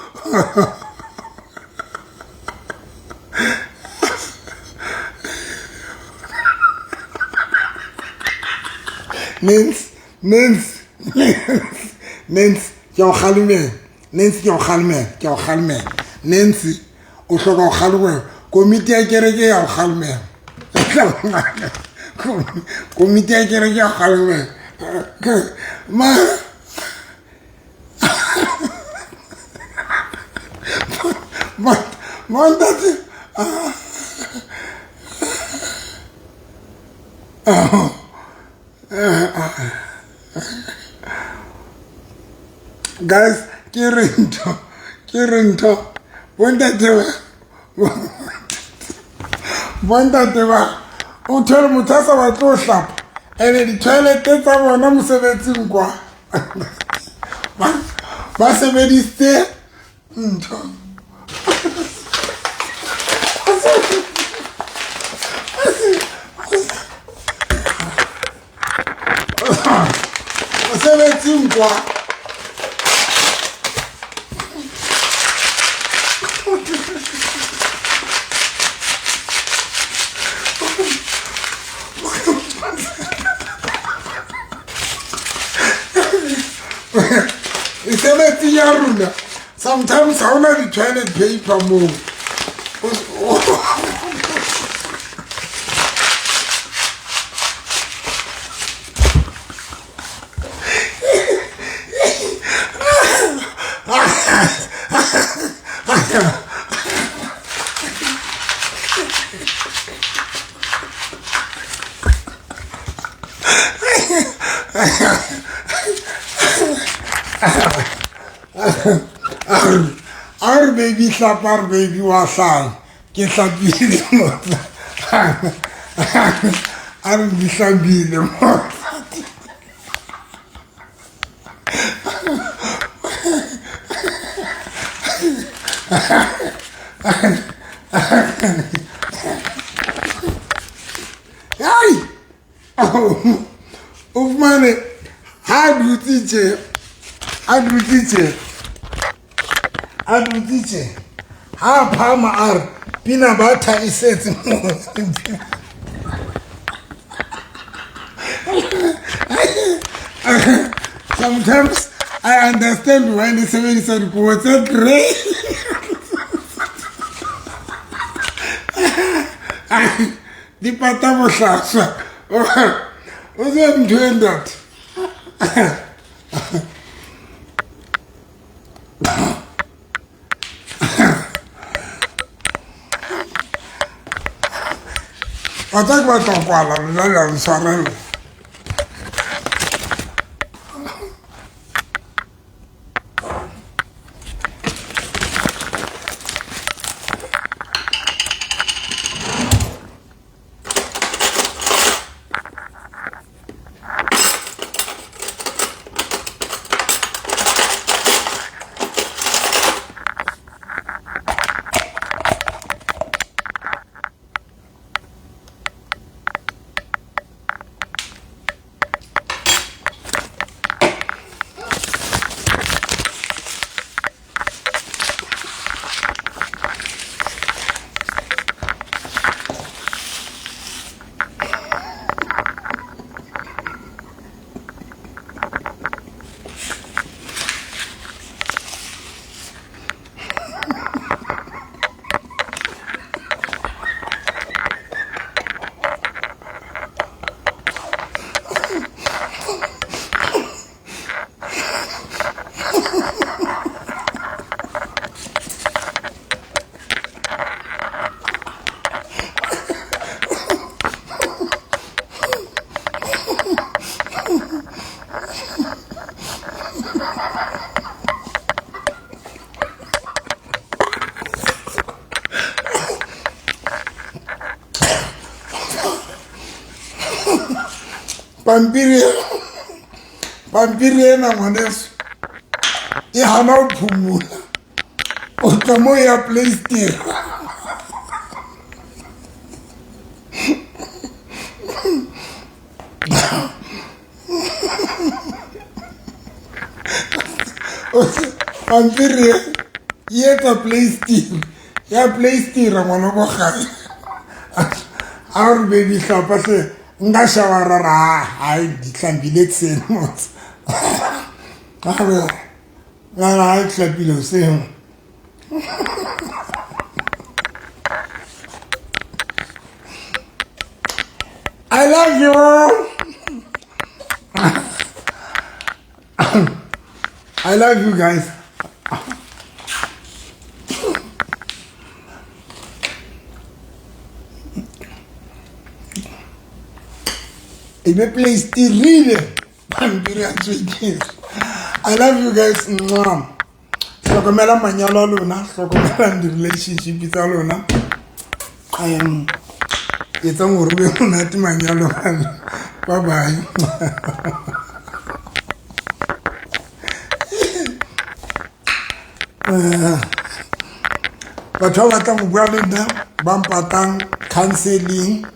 Speaker 1: Nancy ke o khalime Nancy o hloka o khalime komiti ya kereke ya o khalime komiti ya kereke ya o khalime ma Montate guys ke rento bontate ba o thole motho a sa batle o hlapa ene di-toilete tsa bona mosebetsing kwa ba sebedisitse ntho mosebetsing kwa mesebetsi ya rona sometimes ha ona di-toilet paper moo Our baby slap, our baby was on. Get a baby more. I don't be some baby more. Hey! Oh, money. How do you teach it? ha phama are peanut butter is set. Sometimes I understand why the 7 was so great. The patamo shasha. What's I'm doing that? I talk about Tokwala, I'm sorry. Pampiria na mwanesu. Ihana upumula. Otamo ya playstira. Pampiria yeta playstira. Ya playstira mwanobo khai. Our baby kapase. Nga shawarara ai ditlambile tseno ara ngana ai tlapile seno I love you. I love you guys. It may play still really. I love you guys. Sokomela manyalo lona, sokomela the relationship with alona. I am it's a more not manyalo. Bye bye. But all the time we are in Bampatang counseling.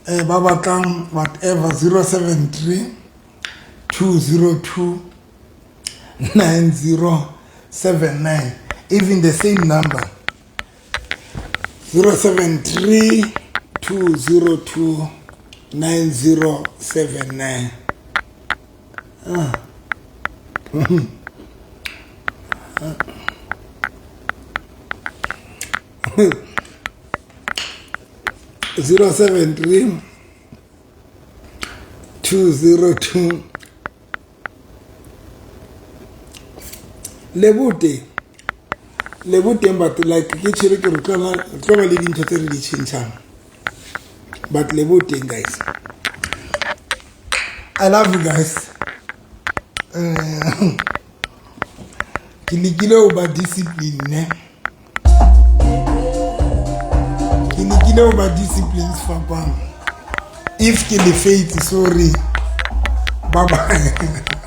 Speaker 1: Babatang whatever 073 202 9079, even the same number 073 202 9079. 073 202 Lebute but like ke chere ke rutla le dintho tse re di tshintshang, but Lebute guys, I love you guys. Ke lekile o ba discipline ne. You know about disciplines for fun. If kill the faith, sorry. Bye bye.